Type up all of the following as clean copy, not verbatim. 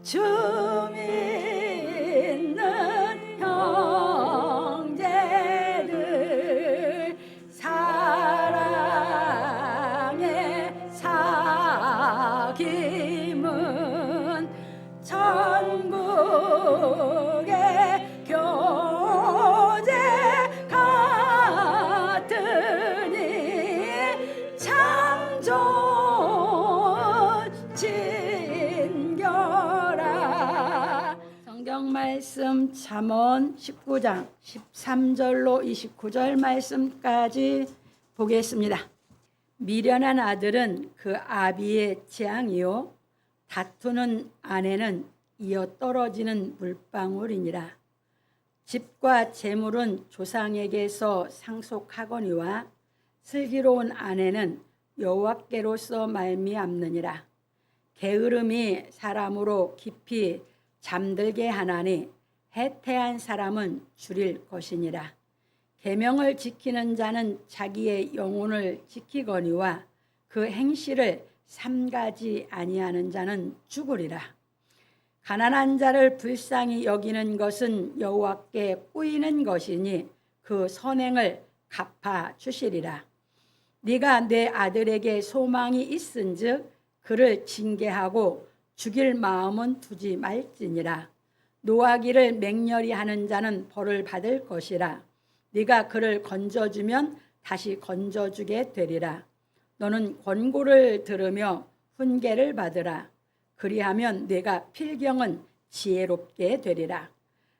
주 믿는 형제를 사랑의 사귐은 천국의 교제 같으니 참 좋은 진결아. 성경 말씀 잠언 19장 13절로 29절 말씀까지 보겠습니다. 미련한 아들은 그 아비의 재앙이요 다투는 아내는 이어 떨어지는 물방울이니라. 집과 재물은 조상에게서 상속하거니와 슬기로운 아내는 여호와께로서 말미암느니라. 게으름이 사람으로 깊이 잠들게 하나니 해태한 사람은 줄일 것이니라. 계명을 지키는 자는 자기의 영혼을 지키거니와 그 행실을 삼가지 아니하는 자는 죽으리라. 가난한 자를 불쌍히 여기는 것은 여호와께 꾸이는 것이니 그 선행을 갚아 주시리라. 네가 내 아들에게 소망이 있은즉 그를 징계하고 죽일 마음은 두지 말지니라. 노하기를 맹렬히 하는 자는 벌을 받을 것이라. 네가 그를 건져주면 다시 건져주게 되리라. 너는 권고를 들으며 훈계를 받으라. 그리하면 네가 필경은 지혜롭게 되리라.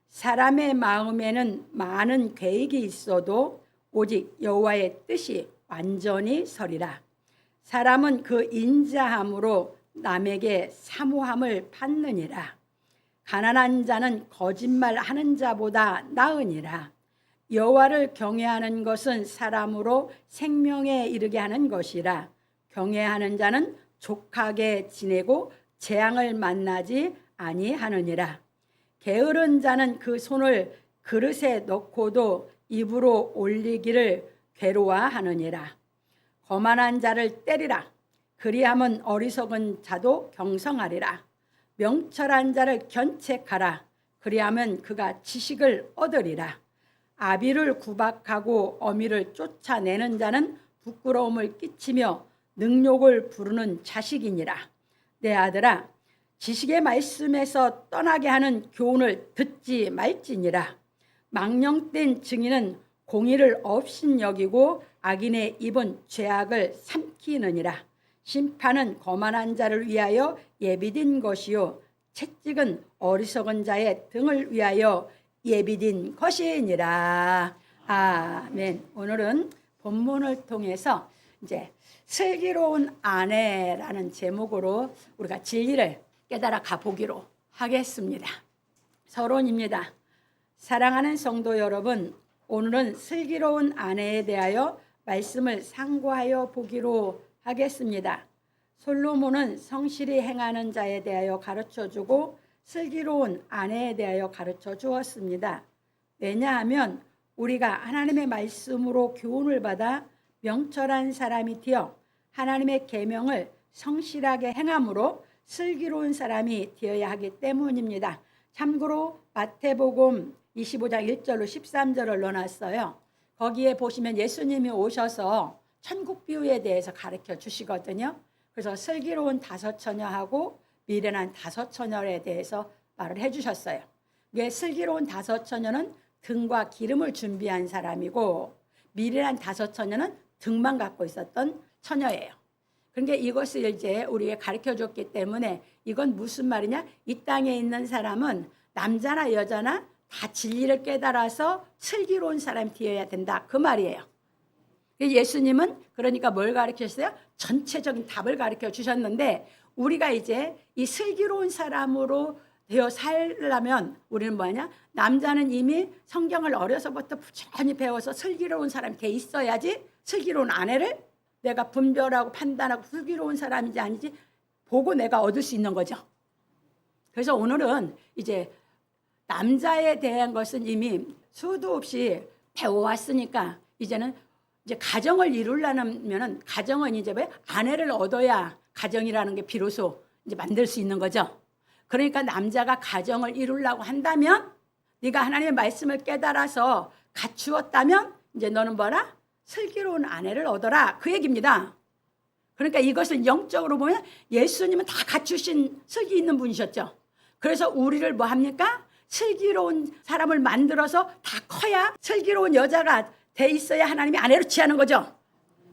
사람의 마음에는 많은 계획이 있어도 오직 여호와의 뜻이 완전히 서리라. 사람은 그 인자함으로 남에게 사모함을 받느니라. 가난한 자는 거짓말하는 자보다 나으니라. 여호와를 경외하는 것은 사람으로 생명에 이르게 하는 것이라. 경외하는 자는 족하게 지내고 재앙을 만나지 아니하느니라. 게으른 자는 그 손을 그릇에 넣고도 입으로 올리기를 괴로워하느니라. 거만한 자를 때리라. 그리하면 어리석은 자도 경성하리라. 명철한 자를 견책하라. 그리하면 그가 지식을 얻으리라. 아비를 구박하고 어미를 쫓아내는 자는 부끄러움을 끼치며 능욕을 부르는 자식이니라. 내 아들아, 지식의 말씀에서 떠나게 하는 교훈을 듣지 말지니라. 망령된 증인은 공의를 업신여기고 악인의 입은 죄악을 삼키느니라. 심판은 거만한 자를 위하여 예비된 것이요 채찍은 어리석은 자의 등을 위하여 예비된 것이니라. 아멘. 오늘은 본문을 통해서 이제 슬기로운 아내라는 제목으로 우리가 진리를 깨달아 가보기로 하겠습니다. 서론입니다. 사랑하는 성도 여러분, 오늘은 슬기로운 아내에 대하여 말씀을 상고하여 보기로 하겠습니다. 솔로몬은 성실히 행하는 자에 대하여 가르쳐주고 슬기로운 아내에 대하여 가르쳐 주었습니다. 왜냐하면 우리가 하나님의 말씀으로 교훈을 받아 명철한 사람이 되어 하나님의 계명을 성실하게 행함으로 슬기로운 사람이 되어야 하기 때문입니다. 참고로 마태복음 25장 1절로 13절을 넣어놨어요. 거기에 보시면 예수님이 오셔서 천국 비유에 대해서 가르쳐 주시거든요. 그래서 슬기로운 다섯 처녀하고 미련한 다섯 처녀에 대해서 말을 해주셨어요. 이게 슬기로운 다섯 처녀는 등과 기름을 준비한 사람이고 미련한 다섯 처녀는 등만 갖고 있었던 처녀예요. 그러니까 이것을 이제 우리에게 가르쳐 줬기 때문에 이건 무슨 말이냐? 이 땅에 있는 사람은 남자나 여자나 다 진리를 깨달아서 슬기로운 사람이 되어야 된다. 그 말이에요. 예수님은 그러니까 뭘 가르치셨어요? 전체적인 답을 가르쳐 주셨는데 우리가 이제 이 슬기로운 사람으로 되어 살려면 우리는 뭐냐? 남자는 이미 성경을 어려서부터 부지런히 배워서 슬기로운 사람이 돼 있어야지 슬기로운 아내를 내가 분별하고 판단하고 슬기로운 사람인지 아닌지 보고 내가 얻을 수 있는 거죠. 그래서 오늘은 이제 남자에 대한 것은 이미 수도 없이 배워왔으니까 이제는 이제 가정을 이루려면은 가정은 이제 왜 아내를 얻어야 가정이라는 게 비로소 이제 만들 수 있는 거죠. 그러니까 남자가 가정을 이루려고 한다면 네가 하나님의 말씀을 깨달아서 갖추었다면 이제 너는 뭐라? 슬기로운 아내를 얻어라. 그 얘기입니다. 그러니까 이것을 영적으로 보면 예수님은 다 갖추신 슬기 있는 분이셨죠. 그래서 우리를 뭐 합니까? 슬기로운 사람을 만들어서 다 커야 슬기로운 여자가 돼 있어야 하나님이 아내로 취하는 거죠.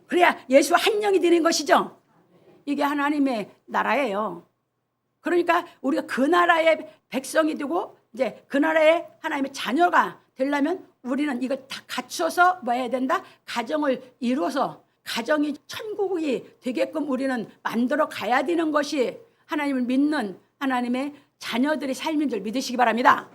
그래야 예수와 한 영이 되는 것이죠. 이게 하나님의 나라예요. 그러니까 우리가 그 나라의 백성이 되고 이제 그 나라의 하나님의 자녀가 되려면 우리는 이걸 다 갖춰서 뭐 해야 된다? 가정을 이루어서 가정이 천국이 되게끔 우리는 만들어 가야 되는 것이 하나님을 믿는 하나님의 자녀들의 삶인 줄 믿으시기 바랍니다.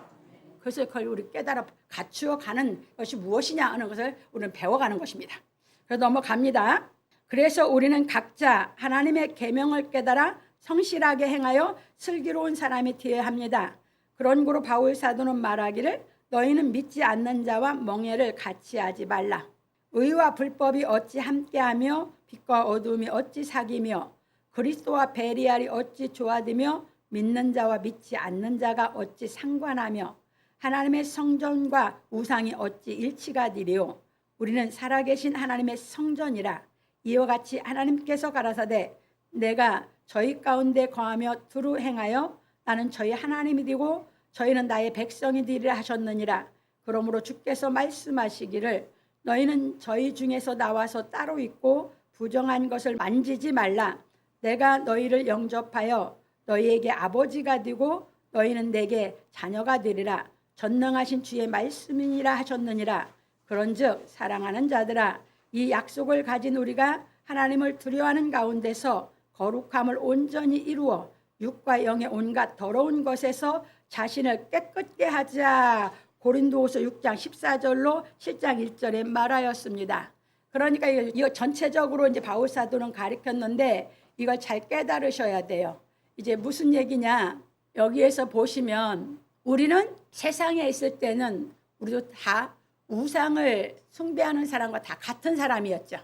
그래서 그걸 우리 깨달아 갖추어 가는 것이 무엇이냐 하는 것을 우리는 배워가는 것입니다. 그래서 넘어갑니다. 그래서 우리는 각자 하나님의 계명을 깨달아 성실하게 행하여 슬기로운 사람이 되어야 합니다. 그러므로 바울 사도는 말하기를 너희는 믿지 않는 자와 멍에를 같이 하지 말라. 의와 불법이 어찌 함께하며 빛과 어두움이 어찌 사귀며 그리스도와 베리알이 어찌 조화되며 믿는 자와 믿지 않는 자가 어찌 상관하며 하나님의 성전과 우상이 어찌 일치가 되리요. 우리는 살아계신 하나님의 성전이라. 이와 같이 하나님께서 가라사대 내가 저희 가운데 거하며 두루 행하여 나는 저희 하나님이 되고 저희는 나의 백성이 되리라 하셨느니라. 그러므로 주께서 말씀하시기를 너희는 저희 중에서 나와서 따로 있고 부정한 것을 만지지 말라. 내가 너희를 영접하여 너희에게 아버지가 되고 너희는 내게 자녀가 되리라. 전능하신 주의 말씀이니라 하셨느니라. 그런즉 사랑하는 자들아 이 약속을 가진 우리가 하나님을 두려워하는 가운데서 거룩함을 온전히 이루어 육과 영의 온갖 더러운 것에서 자신을 깨끗게 하자. 고린도후서 6장 14절로 7장 1절에 말하였습니다. 그러니까 이거 전체적으로 이제 바울 사도는 가르쳤는데 이걸 잘 깨달으셔야 돼요. 이제 무슨 얘기냐? 여기에서 보시면 우리는 세상에 있을 때는 우리도 다 우상을 숭배하는 사람과 다 같은 사람이었죠.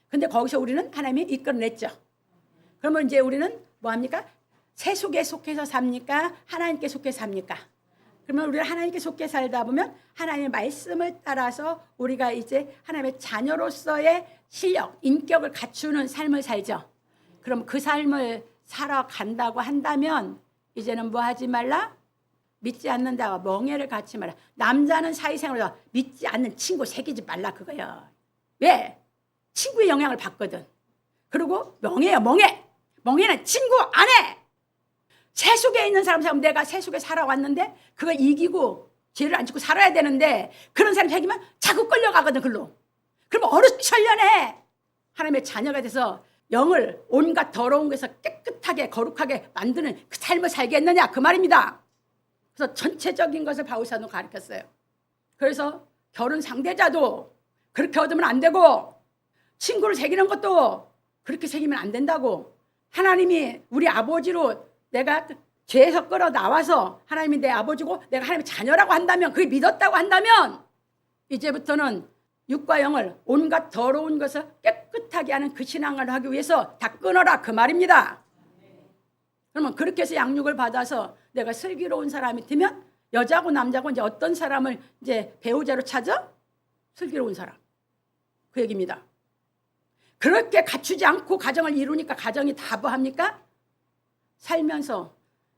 근데 거기서 우리는 하나님이 이끌어냈죠. 그러면 이제 우리는 뭐 합니까? 세속에 속해서 삽니까? 하나님께 속해 삽니까? 그러면 우리가 하나님께 속해 살다 보면 하나님의 말씀을 따라서 우리가 이제 하나님의 자녀로서의 실력, 인격을 갖추는 삶을 살죠. 그럼 그 삶을 살아간다고 한다면 이제는 뭐 하지 말라? 믿지 않는 자와 멍에를 갖지 말라. 남자는 사회생활에서 믿지 않는 친구 새기지 말라 그거예요. 왜? 친구의 영향을 받거든. 그리고 멍에요, 멍에. 멍에는 친구 안 해. 세속에 있는 사람 내가 세속에 살아왔는데 그걸 이기고 죄를 안 짓고 살아야 되는데 그런 사람이 새기면 자꾸 끌려가거든 글로. 그러면 어루천련해. 하나님의 자녀가 돼서 영을 온갖 더러운 것에서 깨끗하게 거룩하게 만드는 그 삶을 살겠느냐 그 말입니다. 그래서 전체적인 것을 바울 사도는 가르쳤어요. 그래서 결혼 상대자도 그렇게 얻으면 안 되고 친구를 새기는 것도 그렇게 새기면 안 된다고. 하나님이 우리 아버지로 내가 죄에서 끌어 나와서 하나님이 내 아버지고 내가 하나님의 자녀라고 한다면 그게 믿었다고 한다면 이제부터는 육과 영을 온갖 더러운 것을 깨끗하게 하는 그 신앙을 하기 위해서 다 끊어라 그 말입니다. 그러면 그렇게 해서 양육을 받아서 내가 슬기로운 사람이 되면 여자고 남자고 이제 어떤 사람을 이제 배우자로 찾아? 슬기로운 사람. 그 얘기입니다. 그렇게 갖추지 않고 가정을 이루니까 가정이 다 뭐합니까? 살면서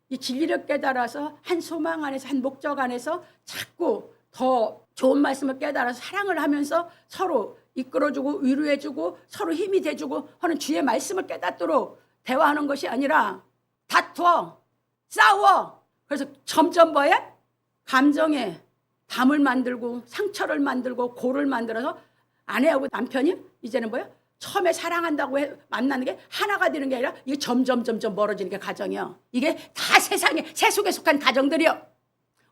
이 진리를 깨달아서 한 소망 안에서 한 목적 안에서 자꾸 더 좋은 말씀을 깨달아서 사랑을 하면서 서로 이끌어주고 위로해주고 서로 힘이 돼주고 하는 주의 말씀을 깨닫도록 대화하는 것이 아니라 다투어 싸워. 그래서 점점 뭐해? 감정에 담을 만들고 상처를 만들고 고를 만들어서 아내하고 남편이 이제는 뭐야? 처음에 사랑한다고 만나는 게 하나가 되는 게 아니라 이게 점점 멀어지는 게 가정이요. 이게 다 세상에 세속에 속한 가정들이요.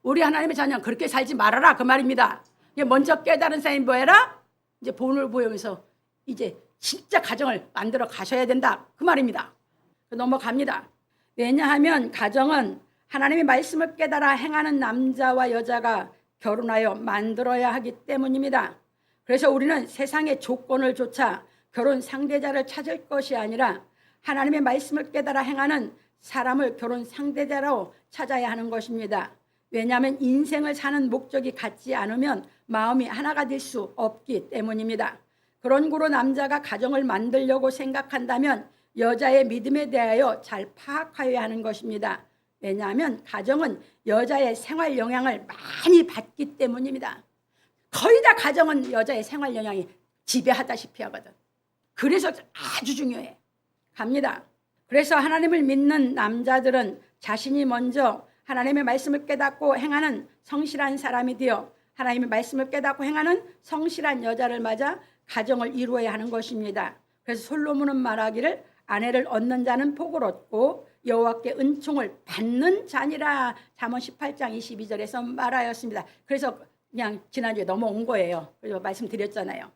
우리 하나님의 자녀는 그렇게 살지 말아라 그 말입니다. 먼저 깨달은 사람이 뭐해라? 이제 본을 보이면서 이제 진짜 가정을 만들어 가셔야 된다 그 말입니다. 넘어갑니다. 왜냐하면 가정은 하나님의 말씀을 깨달아 행하는 남자와 여자가 결혼하여 만들어야 하기 때문입니다. 그래서 우리는 세상의 조건을 조차 결혼 상대자를 찾을 것이 아니라 하나님의 말씀을 깨달아 행하는 사람을 결혼 상대자로 찾아야 하는 것입니다. 왜냐하면 인생을 사는 목적이 같지 않으면 마음이 하나가 될 수 없기 때문입니다. 그런 고로 남자가 가정을 만들려고 생각한다면 여자의 믿음에 대하여 잘 파악하여야 하는 것입니다. 왜냐하면 가정은 여자의 생활 영향을 많이 받기 때문입니다. 거의 다 가정은 여자의 생활 영향이 지배하다시피 하거든. 그래서 아주 중요해. 갑니다. 그래서 하나님을 믿는 남자들은 자신이 먼저 하나님의 말씀을 깨닫고 행하는 성실한 사람이 되어 하나님의 말씀을 깨닫고 행하는 성실한 여자를 맞아 가정을 이루어야 하는 것입니다. 그래서 솔로몬은 말하기를 아내를 얻는 자는 복을 얻고 여호와께 은총을 받는 자니라. 잠언 18장 22절에서 말하였습니다. 그래서 그냥 지난주에 넘어온 거예요. 그래서 말씀드렸잖아요.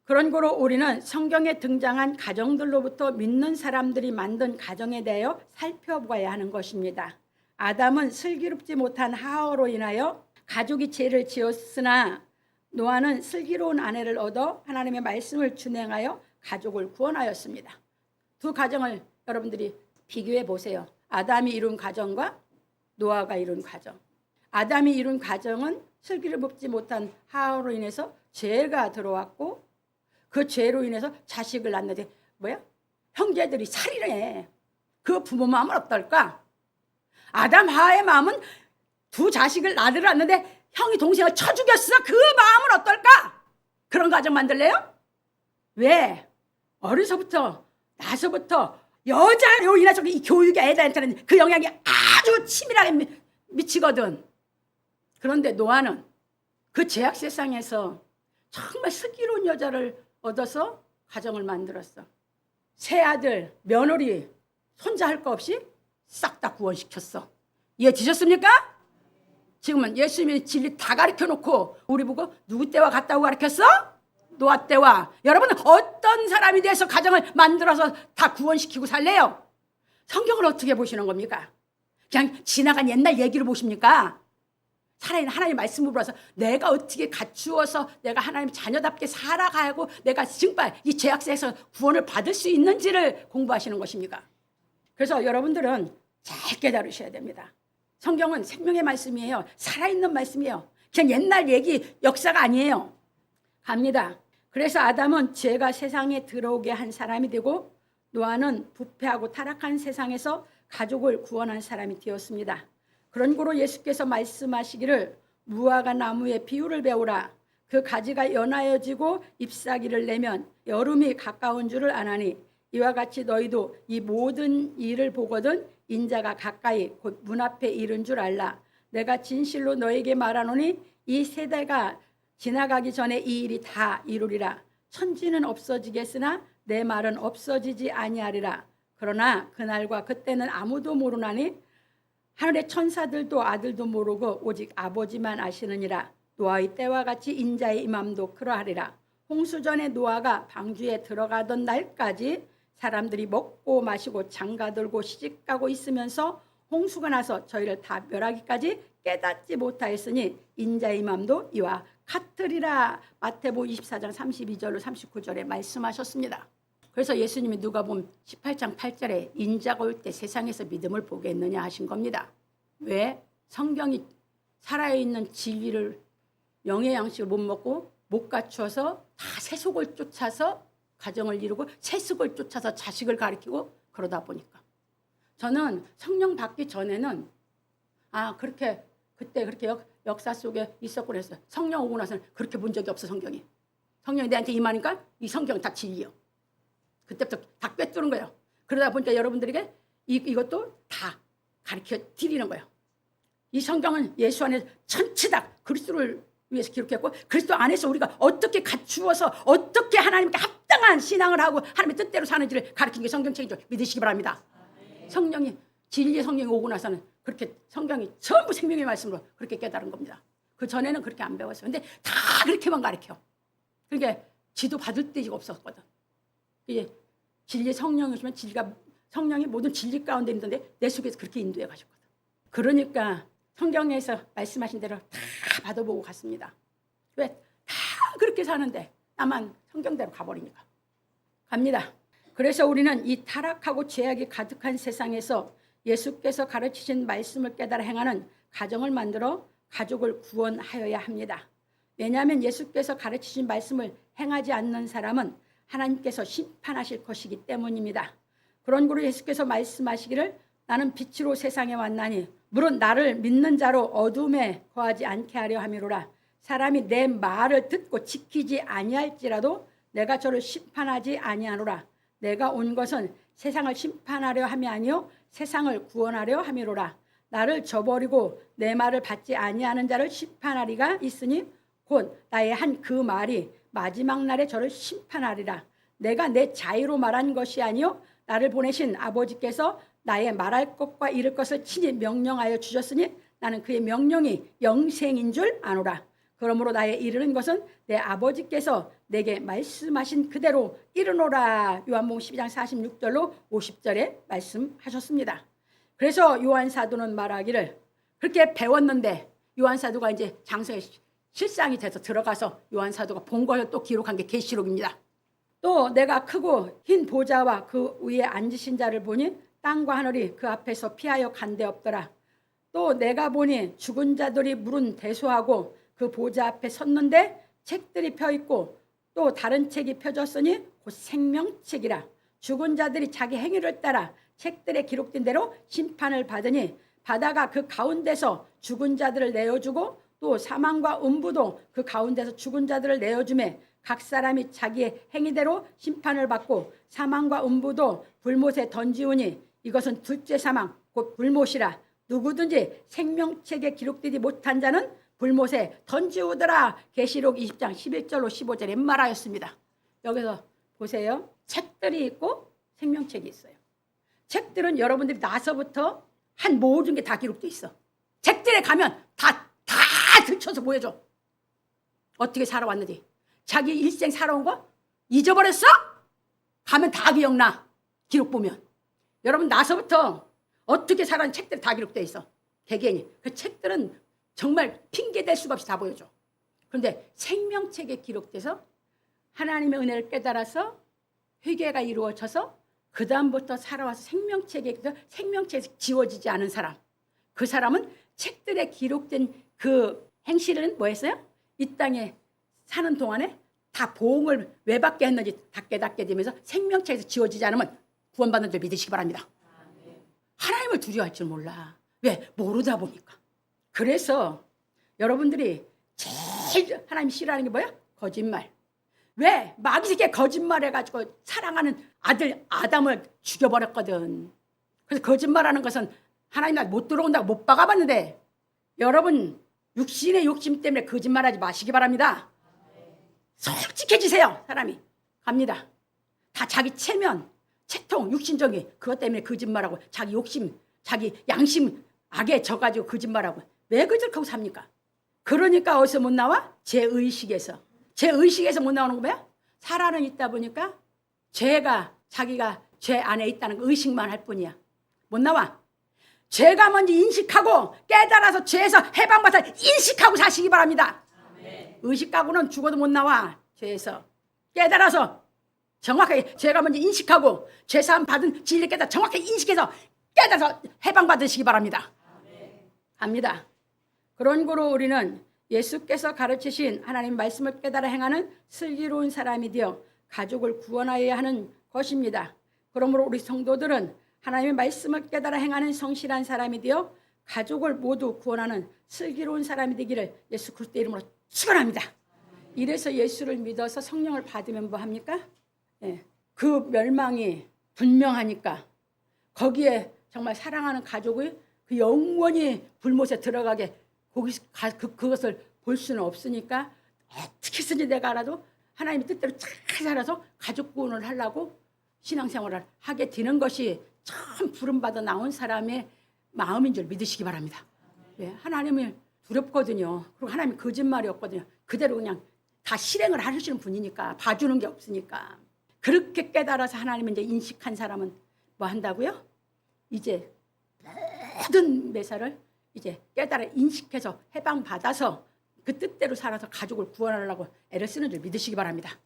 그런 거로 우리는 성경에 등장한 가정들로부터 믿는 사람들이 만든 가정에 대하여 살펴봐야 하는 것입니다. 아담은 슬기롭지 못한 하와로 인하여 가족이 죄를 지었으나 노아는 슬기로운 아내를 얻어 하나님의 말씀을 준행하여 가족을 구원하였습니다. 두 가정을 여러분들이 비교해 보세요. 아담이 이룬 가정과 노아가 이룬 가정. 아담이 이룬 가정은 슬기롭지 못한 하와로 인해서 죄가 들어왔고 그 죄로 인해서 자식을 낳는데 형제들이 살인해. 그 부모 마음은 어떨까? 아담 하와의 마음은 두 자식을 아들을 낳는데 형이 동생을 쳐 죽였어. 그 마음은 어떨까? 그런 가정 만들래요? 왜? 어려서부터 나서부터 여자로 인해서 이 교육이 애들한테는 그 영향이 아주 치밀하게 미치거든. 그런데 노아는 그 죄악 세상에서 정말 슬기로운 여자를 얻어서 가정을 만들었어. 새 아들, 며느리, 손자 할 거 없이 싹 다 구원시켰어. 이해되셨습니까? 지금은 예수님이 진리 다 가르쳐놓고 우리 보고 누구 때와 같다고 가르쳤어? 노아 때와. 여러분은 어떤 사람이 돼서 가정을 만들어서 다 구원시키고 살래요? 성경을 어떻게 보시는 겁니까? 그냥 지나간 옛날 얘기를 보십니까? 살아있는 하나님의 말씀을 보라서 내가 어떻게 갖추어서 내가 하나님 자녀답게 살아가고 내가 정말 이 죄악세에서 구원을 받을 수 있는지를 공부하시는 것입니까? 그래서 여러분들은 잘 깨달으셔야 됩니다. 성경은 생명의 말씀이에요. 살아있는 말씀이에요. 그냥 옛날 얘기, 역사가 아니에요. 갑니다. 그래서 아담은 죄가 세상에 들어오게 한 사람이 되고 노아는 부패하고 타락한 세상에서 가족을 구원한 사람이 되었습니다. 그런 고로 예수께서 말씀하시기를 무화과 나무의 비유를 배우라. 그 가지가 연하여지고 잎사귀를 내면 여름이 가까운 줄을 아나니 이와 같이 너희도 이 모든 일을 보거든 인자가 가까이 곧 문 앞에 이른 줄 알라. 내가 진실로 너에게 말하노니 이 세대가 지나가기 전에 이 일이 다 이루리라. 천지는 없어지겠으나 내 말은 없어지지 아니하리라. 그러나 그날과 그때는 아무도 모르나니 하늘의 천사들도 아들도 모르고 오직 아버지만 아시느니라. 노아의 때와 같이 인자의 임함도 그러하리라. 홍수전에 노아가 방주에 들어가던 날까지 사람들이 먹고 마시고 장가들고 시집가고 있으면서 홍수가 나서 저희를 다 멸하기까지 깨닫지 못하였으니 인자의 임함도 이와 같으리라. 마태복음 24장 32절로 39절에 말씀하셨습니다. 그래서 예수님이 누가복음 18장 8절에 인자가 올 때 세상에서 믿음을 보겠느냐 하신 겁니다. 왜? 성경이 살아있는 진리를 영의 양식을 못 먹고 못 갖추어서 다 세속을 쫓아서 가정을 이루고 세속을 쫓아서 자식을 가리키고 그러다 보니까 저는 성령 받기 전에는 그렇게 그때 그렇게 역사 속에 있었고 그랬어요. 성령 오고 나서는 그렇게 본 적이 없어. 성경이 내한테 임하니까 이 성경은 다 진리요. 그때부터 다 꿰뚫은 거예요. 그러다 보니까 여러분들에게 이것도 다 가르쳐 드리는 거예요. 이 성경은 예수 안에 전체 다 그리스도를 위해서 기록했고 그리스도 안에서 우리가 어떻게 갖추어서 어떻게 하나님께 합당한 신앙을 하고 하나님의 뜻대로 사는지를 가르치는 게 성경책이죠. 믿으시기 바랍니다. 성령이 진리의 성령이 오고 나서는 그렇게 성경이 전부 생명의 말씀으로 그렇게 깨달은 겁니다. 그 전에는 그렇게 안 배웠어요. 근데 다 그렇게만 가르쳐. 그러니까 지도 받을 데가 없었거든. 이게 진리 성령이시면 성령이 모든 진리 가운데 있는데 내 속에서 그렇게 인도해 가셨거든. 그러니까 성경에서 말씀하신 대로 다 받아보고 갔습니다. 왜? 다 그렇게 사는데 나만 성경대로 가버리니까. 갑니다. 그래서 우리는 이 타락하고 죄악이 가득한 세상에서 예수께서 가르치신 말씀을 깨달아 행하는 가정을 만들어 가족을 구원하여야 합니다. 왜냐하면 예수께서 가르치신 말씀을 행하지 않는 사람은 하나님께서 심판하실 것이기 때문입니다. 그런 고로 예수께서 말씀하시기를 나는 빛으로 세상에 왔나니 물은 나를 믿는 자로 어둠에 거하지 않게 하려 함이로라. 사람이 내 말을 듣고 지키지 아니할지라도 내가 저를 심판하지 아니하노라. 내가 온 것은 세상을 심판하려 함이 아니요 세상을 구원하려 함이로라. 나를 저버리고 내 말을 받지 아니하는 자를 심판하리가 있으니 곧 나의 한 그 말이 마지막 날에 저를 심판하리라. 내가 내 자유로 말한 것이 아니요 나를 보내신 아버지께서 나의 말할 것과 이를 것을 친히 명령하여 주셨으니 나는 그의 명령이 영생인 줄 아노라. 그러므로 나의 이르는 것은 내 아버지께서 내게 말씀하신 그대로 이르노라. 요한복음 12장 46절로 50절에 말씀하셨습니다. 그래서 요한 사도는 말하기를 그렇게 배웠는데 요한 사도가 이제 장서에 실상이 돼서 들어가서 요한 사도가 본 것을 또 기록한 게 계시록입니다. 또 내가 크고 흰 보좌와 그 위에 앉으신 자를 보니 땅과 하늘이 그 앞에서 피하여 간데 없더라. 또 내가 보니 죽은 자들이 물은 대소하고 그 보좌 앞에 섰는데 책들이 펴 있고 또 다른 책이 펴졌으니 곧 생명책이라. 죽은 자들이 자기 행위를 따라 책들에 기록된 대로 심판을 받으니 바다가 그 가운데서 죽은 자들을 내어주고 또 사망과 음부도 그 가운데서 죽은 자들을 내어주매 각 사람이 자기의 행위대로 심판을 받고 사망과 음부도 불못에 던지우니 이것은 둘째 사망 곧 불못이라. 누구든지 생명책에 기록되지 못한 자는 불못에 던지우더라. 계시록 20장 11절로 15절에 말하였습니다. 여기서 보세요. 책들이 있고 생명책이 있어요. 책들은 여러분들이 나서부터 한 모든 게 다 기록돼 있어. 책들에 가면 다 들춰서 보여줘. 어떻게 살아왔는지. 자기 일생 살아온 거 잊어버렸어? 가면 다 기억나. 기록 보면. 여러분 나서부터 어떻게 살아왔는지 책들이 다 기록돼 있어. 개개인이. 그 책들은 정말 핑계댈 수가 없이 다 보여줘. 그런데 생명책에 기록돼서 하나님의 은혜를 깨달아서 회개가 이루어져서 그 다음부터 살아와서 생명책에서 지워지지 않은 사람. 그 사람은 책들에 기록된 그 행실은 뭐였어요? 이 땅에 사는 동안에 다 보응을 왜 받게 했는지 다 깨닫게 되면서 생명책에서 지워지지 않으면 구원받는 줄 믿으시기 바랍니다. 하나님을 두려워할 줄 몰라. 왜? 모르다 보니까. 그래서 여러분들이 제일 하나님이 싫어하는 게 뭐야? 거짓말. 왜? 마귀 새끼가 거짓말해가지고 사랑하는 아들 아담을 죽여버렸거든. 그래서 거짓말하는 것은 하나님 날 못 들어온다고 못 박아봤는데 여러분 육신의 욕심 때문에 거짓말하지 마시기 바랍니다. 솔직해지세요. 사람이 갑니다. 다 자기 체면, 채통, 육신적인 그것 때문에 거짓말하고 자기 욕심, 자기 양심 악에 져가지고 거짓말하고 왜 거짓하고 삽니까? 그러니까 어디서 못 나와? 제 의식에서 못 나오는 거 뭐야? 살아는 있다 보니까 자기가 죄 안에 있다는 의식만 할 뿐이야. 못 나와. 죄가 뭔지 인식하고 깨달아서 죄에서 해방받아 인식하고 사시기 바랍니다. 의식하고는 죽어도 못 나와. 죄에서 깨달아서 정확하게 죄가 뭔지 인식하고 죄사함 받은 진리를 깨달아 정확하게 인식해서 깨달아서 해방받으시기 바랍니다. 합니다. 그런 거로 우리는 예수께서 가르치신 하나님 말씀을 깨달아 행하는 슬기로운 사람이 되어 가족을 구원하여야 하는 것입니다. 그러므로 우리 성도들은 하나님의 말씀을 깨달아 행하는 성실한 사람이 되어 가족을 모두 구원하는 슬기로운 사람이 되기를 예수 그리스도의 이름으로 축원합니다. 이래서 예수를 믿어서 성령을 받으면 뭐 합니까? 그 멸망이 분명하니까 거기에 정말 사랑하는 가족이 그 영원히 불못에 들어가게 그것을 볼 수는 없으니까 어떻게 쓰지 내가 알아도 하나님의 뜻대로 잘 살아서 가족 구원을 하려고 신앙생활을 하게 되는 것이 참 부름받아 나온 사람의 마음인 줄 믿으시기 바랍니다. 하나님을 두렵거든요. 그리고 하나님이 거짓말이 없거든요. 그대로 그냥 다 실행을 하시는 분이니까 봐주는 게 없으니까. 그렇게 깨달아서 하나님을 이제 인식한 사람은 뭐 한다고요? 이제 모든 매사를 이제 깨달아 인식해서 해방받아서 그 뜻대로 살아서 가족을 구원하려고 애를 쓰는 줄 믿으시기 바랍니다.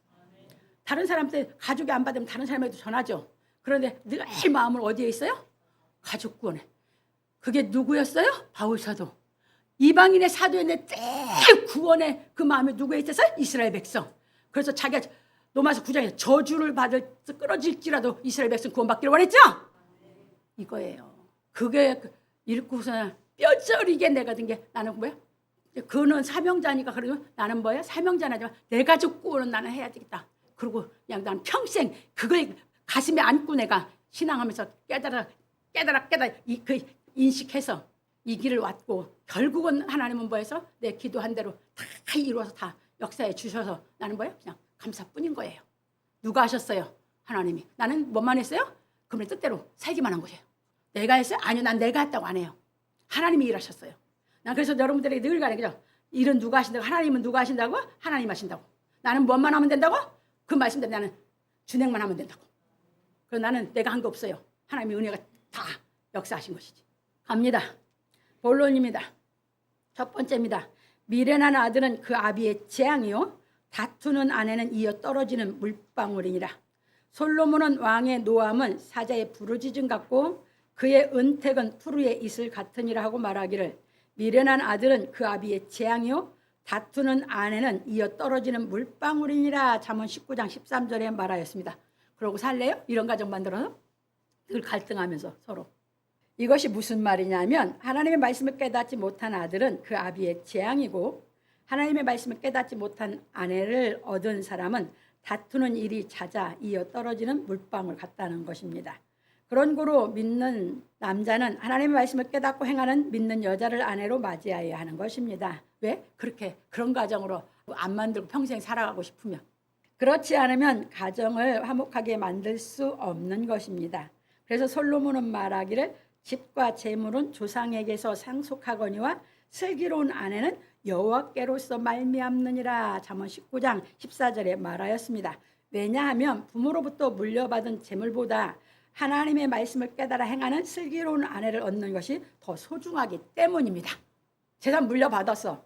다른 사람들 가족이 안 받으면 다른 사람에도 전하죠. 그런데 늘 마음은 어디에 있어요? 가족 구원에. 그게 누구였어요? 바울 사도. 이방인의 사도였는데 제일 구원의 그 마음이 누구에 있어서? 이스라엘 백성. 그래서 자기가 로마서 9장에 저주를 받을 끊어질지라도 이스라엘 백성 구원받기를 원했죠? 이거예요. 그게 읽고서 뼈저리게 내가 든 게 나는 뭐야? 그는 사명자니까 그러면 나는 뭐야? 사명자는 하지만 내 가족 구원은 나는 해야 되겠다. 그리고 그냥 나는 평생 그걸 가슴에 안고 내가 신앙하면서 깨달아 그 인식해서 이 길을 왔고 결국은 하나님은 뭐해서 내 기도한 대로 다 이루어서 다 역사해 주셔서 나는 뭐예요? 그냥 감사뿐인 거예요. 누가 하셨어요? 하나님이. 나는 뭐만 했어요? 그분의 뜻대로 살기만 한 거예요. 내가 했어요? 아니요, 난 내가 했다고 안 해요. 하나님이 일하셨어요. 난 그래서 여러분들에게 늘 가는 거죠. 일은 누가 하신다고? 하나님은 누가 하신다고? 하나님 하신다고. 나는 뭐만 하면 된다고? 그 말씀대로 나는 준행만 하면 된다고. 그래서 나는 내가 한 거 없어요. 하나님의 은혜가 다 역사하신 것이지. 갑니다. 본론입니다. 첫 번째입니다. 미련한 아들은 그 아비의 재앙이요 다투는 아내는 이어 떨어지는 물방울이니라. 솔로몬은 왕의 노함은 사자의 부르짖음 같고 그의 은택은 푸르의 이슬 같으니라 하고 말하기를 미련한 아들은 그 아비의 재앙이요 다투는 아내는 이어 떨어지는 물방울이니라. 잠언 19장 13절에 말하였습니다. 그러고 살래요? 이런 가정 만들어서 늘 갈등하면서 서로. 이것이 무슨 말이냐면 하나님의 말씀을 깨닫지 못한 아들은 그 아비의 재앙이고 하나님의 말씀을 깨닫지 못한 아내를 얻은 사람은 다투는 일이 잦아 이어 떨어지는 물방울 같다는 것입니다. 그런 고로 믿는 남자는 하나님의 말씀을 깨닫고 행하는 믿는 여자를 아내로 맞이해야 하는 것입니다. 왜? 그렇게 그런 가정으로 안 만들고 평생 살아가고 싶으면. 그렇지 않으면 가정을 화목하게 만들 수 없는 것입니다. 그래서 솔로몬은 말하기를 집과 재물은 조상에게서 상속하거니와 슬기로운 아내는 여호와께로서 말미암느니라. 잠언 19장 14절에 말하였습니다. 왜냐하면 부모로부터 물려받은 재물보다 하나님의 말씀을 깨달아 행하는 슬기로운 아내를 얻는 것이 더 소중하기 때문입니다. 재산 물려받았어.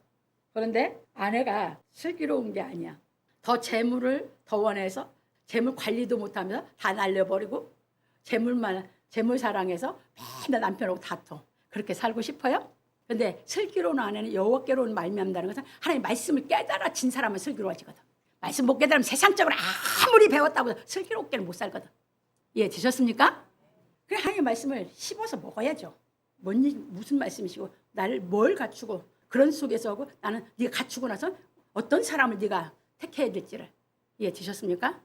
그런데 아내가 슬기로운 게 아니야. 더 재물을 더 원해서 재물 관리도 못하면서 다 날려버리고 재물 사랑해서 맨날 남편하고 다퉈. 그렇게 살고 싶어요? 근데 슬기로운 아내는 여호와께로는 말미암다는 것은 하나님 말씀을 깨달아 진 사람은 슬기로워지거든. 말씀 못 깨달으면 세상적으로 아무리 배웠다고 슬기롭게는 못 살거든. 예, 드셨습니까? 그래 하나님 말씀을 씹어서 먹어야죠. 무슨 말씀이시고 나를 뭘 갖추고 그런 속에서 하고 나는 네가 갖추고 나서 어떤 사람을 네가 택해야 될지를. 예, 드셨습니까?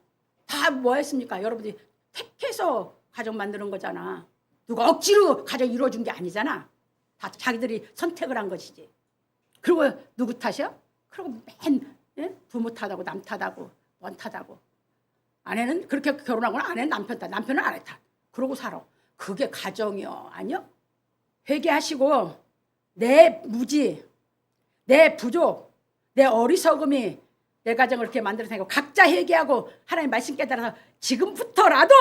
다 뭐 했습니까? 여러분들이 택해서 가정 만드는 거잖아. 누가 억지로 가정 이루어준 게 아니잖아. 다 자기들이 선택을 한 것이지. 그리고 누구 탓이야? 그리고 맨 부모 탓하고 남 탓하고 원 탓하고. 아내는 그렇게 결혼하고는 아내는 남편 탓, 남편은 아내 탓. 그러고 살아. 그게 가정이요? 아니요. 회개하시고 내 무지, 내 부족, 내 어리석음이 내 가정을 이렇게 만들어서 각자 회개하고 하나님 말씀 깨달아서 지금부터라도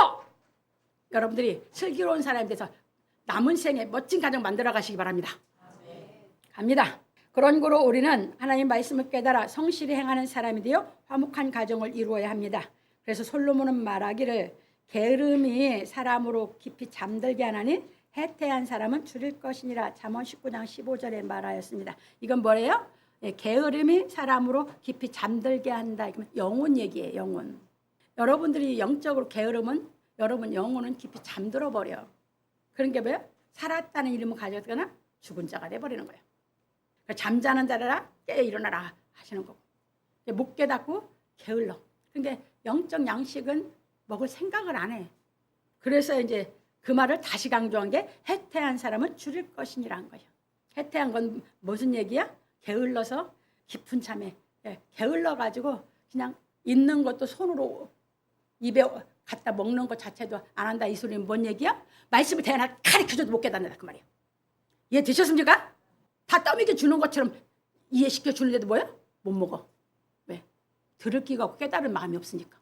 여러분들이 슬기로운 사람이 돼서 남은 생에 멋진 가정 만들어 가시기 바랍니다. 갑니다. 그런 거로 우리는 하나님 말씀을 깨달아 성실히 행하는 사람이 되어 화목한 가정을 이루어야 합니다. 그래서 솔로몬은 말하기를 게으름이 사람으로 깊이 잠들게 하나니 해태한 사람은 줄일 것이니라. 잠언 19장 15절에 말하였습니다. 이건 뭐예요? 게으름이 사람으로 깊이 잠들게 한다. 영혼 얘기예요. 영혼. 여러분들이 영적으로 게으르면 여러분 영혼은 깊이 잠들어 버려. 그런 게 뭐예요? 살았다는 이름을 가졌거나 죽은 자가 돼버리는 거예요. 그러니까 잠자는 자라 깨 일어나라 하시는 거고. 못 깨닫고 게을러. 그러니까 영적 양식은 먹을 생각을 안 해. 그래서 이제 그 말을 다시 강조한 게 해태한 사람은 줄일 것이니라는 거예요. 해태한 건 무슨 얘기야? 게을러서 깊은 잠에 게을러가지고 그냥 있는 것도 손으로 입에 갖다 먹는 것 자체도 안 한다. 이 소리는 뭔 얘기야? 말씀을 대하나 가르쳐줘도 못 깨닫는다 그 말이야. 이해 되셨습니까? 다 떠먹여 주는 것처럼 이해시켜 주는데도 뭐야? 못 먹어. 왜? 들을 기가 없고 깨달을 마음이 없으니까.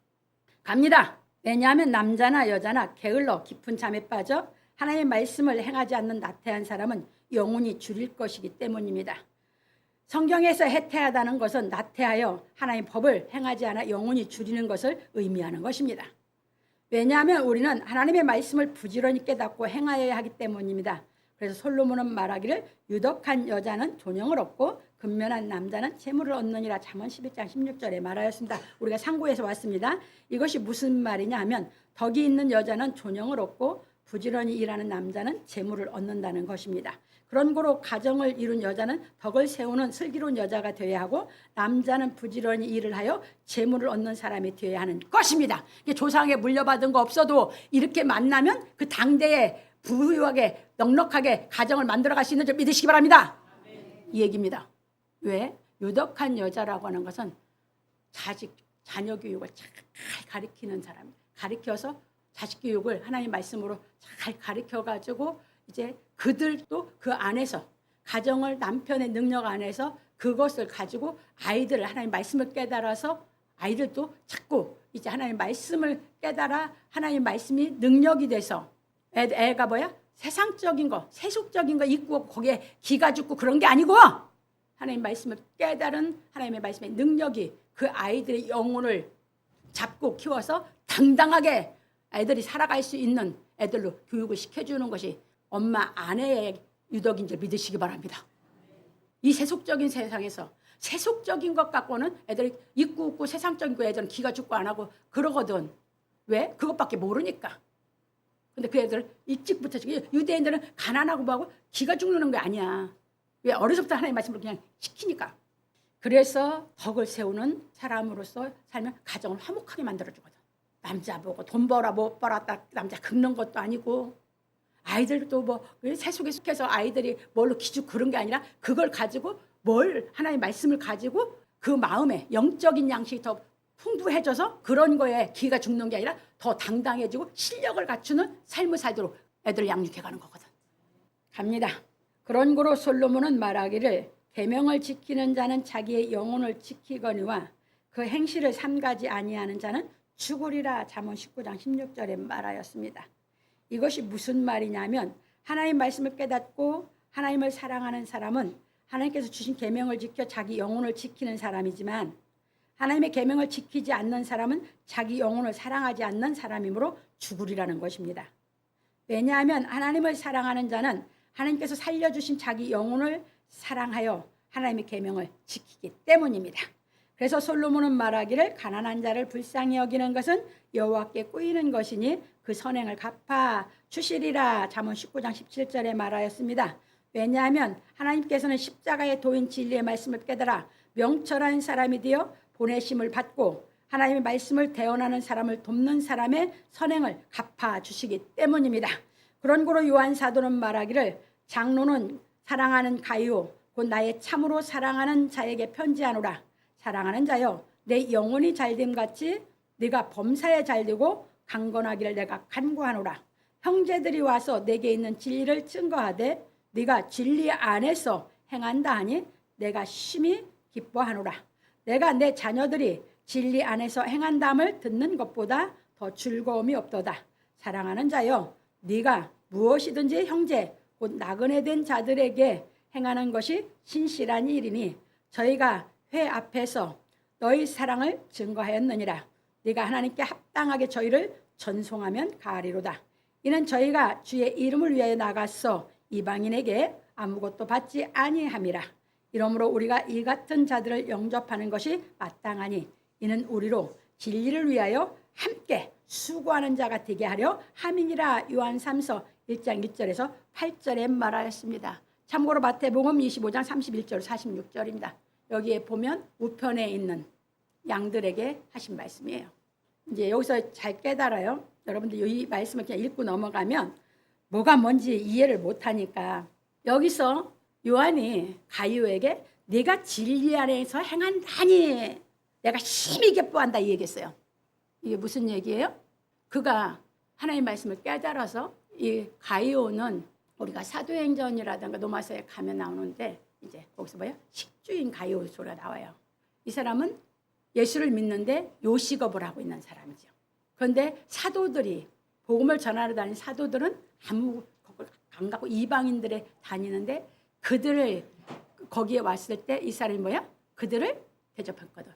갑니다. 왜냐하면 남자나 여자나 게을러 깊은 잠에 빠져 하나님의 말씀을 행하지 않는 나태한 사람은 영혼이 줄일 것이기 때문입니다. 성경에서 해태하다는 것은 나태하여 하나님의 법을 행하지 않아 영혼이 줄이는 것을 의미하는 것입니다. 왜냐하면 우리는 하나님의 말씀을 부지런히 깨닫고 행하여야 하기 때문입니다. 그래서 솔로몬은 말하기를 유덕한 여자는 존영을 얻고 근면한 남자는 재물을 얻느니라. 잠언 11장 16절에 말하였습니다. 우리가 상고에서 왔습니다. 이것이 무슨 말이냐 하면 덕이 있는 여자는 존영을 얻고 부지런히 일하는 남자는 재물을 얻는다는 것입니다. 그런 거로 가정을 이룬 여자는 덕을 세우는 슬기로운 여자가 되어야 하고 남자는 부지런히 일을 하여 재물을 얻는 사람이 되어야 하는 것입니다. 조상에 물려받은 거 없어도 이렇게 만나면 그 당대에 부유하게 넉넉하게 가정을 만들어갈 수 있는 줄 믿으시기 바랍니다. 이 얘기입니다. 왜? 유덕한 여자라고 하는 것은 자녀 교육을 잘 가르치는 사람, 가르쳐서 자식 교육을 하나님 말씀으로 잘 가르쳐가지고 이제 그들도 그 안에서 가정을 남편의 능력 안에서 그것을 가지고 아이들을 하나님 말씀을 깨달아서 아이들도 자꾸 이제 하나님 말씀을 깨달아 하나님 말씀이 능력이 돼서 애가 뭐야? 세상적인 거, 세속적인 거 있고 거기에 기가 죽고 그런 게 아니고 하나님 말씀을 깨달은 하나님의 말씀의 능력이 그 아이들의 영혼을 잡고 키워서 당당하게 애들이 살아갈 수 있는 애들로 교육을 시켜주는 것이 엄마 아내의 유덕인 줄 믿으시기 바랍니다. 이 세속적인 세상에서 세속적인 것 갖고는 애들이 있고 웃고 세상적인 거 애들은 기가 죽고 안 하고 그러거든. 왜? 그것밖에 모르니까. 근데 그 애들은 일찍부터 유대인들은 가난하고 뭐하고 기가 죽는 게 아니야. 왜? 어려서부터 하나님의 말씀을 그냥 시키니까. 그래서 덕을 세우는 사람으로서 살면 가정을 화목하게 만들어주거든. 남자 보고 돈 벌어 못 벌었다 남자 긁는 것도 아니고 아이들도 뭐 세속에 속해서 아이들이 뭘로 기죽 그런 게 아니라 그걸 가지고 뭘 하나님의 말씀을 가지고 그 마음에 영적인 양식이 더 풍부해져서 그런 거에 기가 죽는 게 아니라 더 당당해지고 실력을 갖추는 삶을 살도록 애들을 양육해가는 거거든. 갑니다. 그런 거로 솔로몬은 말하기를 계명을 지키는 자는 자기의 영혼을 지키거니와 그 행실을 삼가지 아니하는 자는 죽으리라. 잠언 19장 16절에 말하였습니다. 이것이 무슨 말이냐면 하나님 말씀을 깨닫고 하나님을 사랑하는 사람은 하나님께서 주신 계명을 지켜 자기 영혼을 지키는 사람이지만 하나님의 계명을 지키지 않는 사람은 자기 영혼을 사랑하지 않는 사람이므로 죽으리라는 것입니다. 왜냐하면 하나님을 사랑하는 자는 하나님께서 살려주신 자기 영혼을 사랑하여 하나님의 계명을 지키기 때문입니다. 그래서 솔로몬은 말하기를 가난한 자를 불쌍히 여기는 것은 여호와께 꾸이는 것이니 그 선행을 갚아 주시리라. 잠언 19장 17절에 말하였습니다. 왜냐하면 하나님께서는 십자가의 도인 진리의 말씀을 깨달아 명철한 사람이 되어 보내심을 받고 하나님의 말씀을 대언하는 사람을 돕는 사람의 선행을 갚아 주시기 때문입니다. 그런 고로 요한 사도는 말하기를 장로는 사랑하는 가이오 곧 나의 참으로 사랑하는 자에게 편지하노라. 사랑하는 자여 내 영혼이 잘됨 같이 네가 범사에 잘되고 강건하기를 내가 간구하노라. 형제들이 와서 내게 있는 진리를 증거하되 네가 진리 안에서 행한다 하니 내가 심히 기뻐하노라. 내가 내 자녀들이 진리 안에서 행한담을 듣는 것보다 더 즐거움이 없도다. 사랑하는 자여 네가 무엇이든지 형제 곧 나그네 된 자들에게 행하는 것이 신실한 일이니 저희가 회 앞에서 너희 사랑을 증거하였느니라. 네가 하나님께 합당하게 저희를 전송하면 가리로다. 이는 저희가 주의 이름을 위하여 나가서 이방인에게 아무것도 받지 아니함이라. 이러므로 우리가 이 같은 자들을 영접하는 것이 마땅하니 이는 우리로 진리를 위하여 함께 수고하는 자가 되게 하려 함이니라. 요한 3서 1장 1절에서 8절에 말하였습니다. 참고로 마태복음 25장 31절 46절입니다. 여기에 보면 우편에 있는 양들에게 하신 말씀이에요. 이제 여기서 잘 깨달아요. 여러분들 이 말씀을 그냥 읽고 넘어가면 뭐가 뭔지 이해를 못하니까 여기서 요한이 가이오에게 네가 진리 안에서 행한다니 내가 심히 기뻐한다 이 얘기했어요. 이게 무슨 얘기예요? 그가 하나님의 말씀을 깨달아서 이 가이오는 우리가 사도행전이라든가 로마서에 가면 나오는데 이제 거기서 뭐야? 식주인 가이오 소리가 나와요. 이 사람은 예수를 믿는데 요식업을 하고 있는 사람이죠. 그런데 사도들이 복음을 전하러 다니는 사도들은 아무 안 가고 이방인들에 다니는데 그들을 거기에 왔을 때 이 사람이 뭐야? 그들을 대접했거든.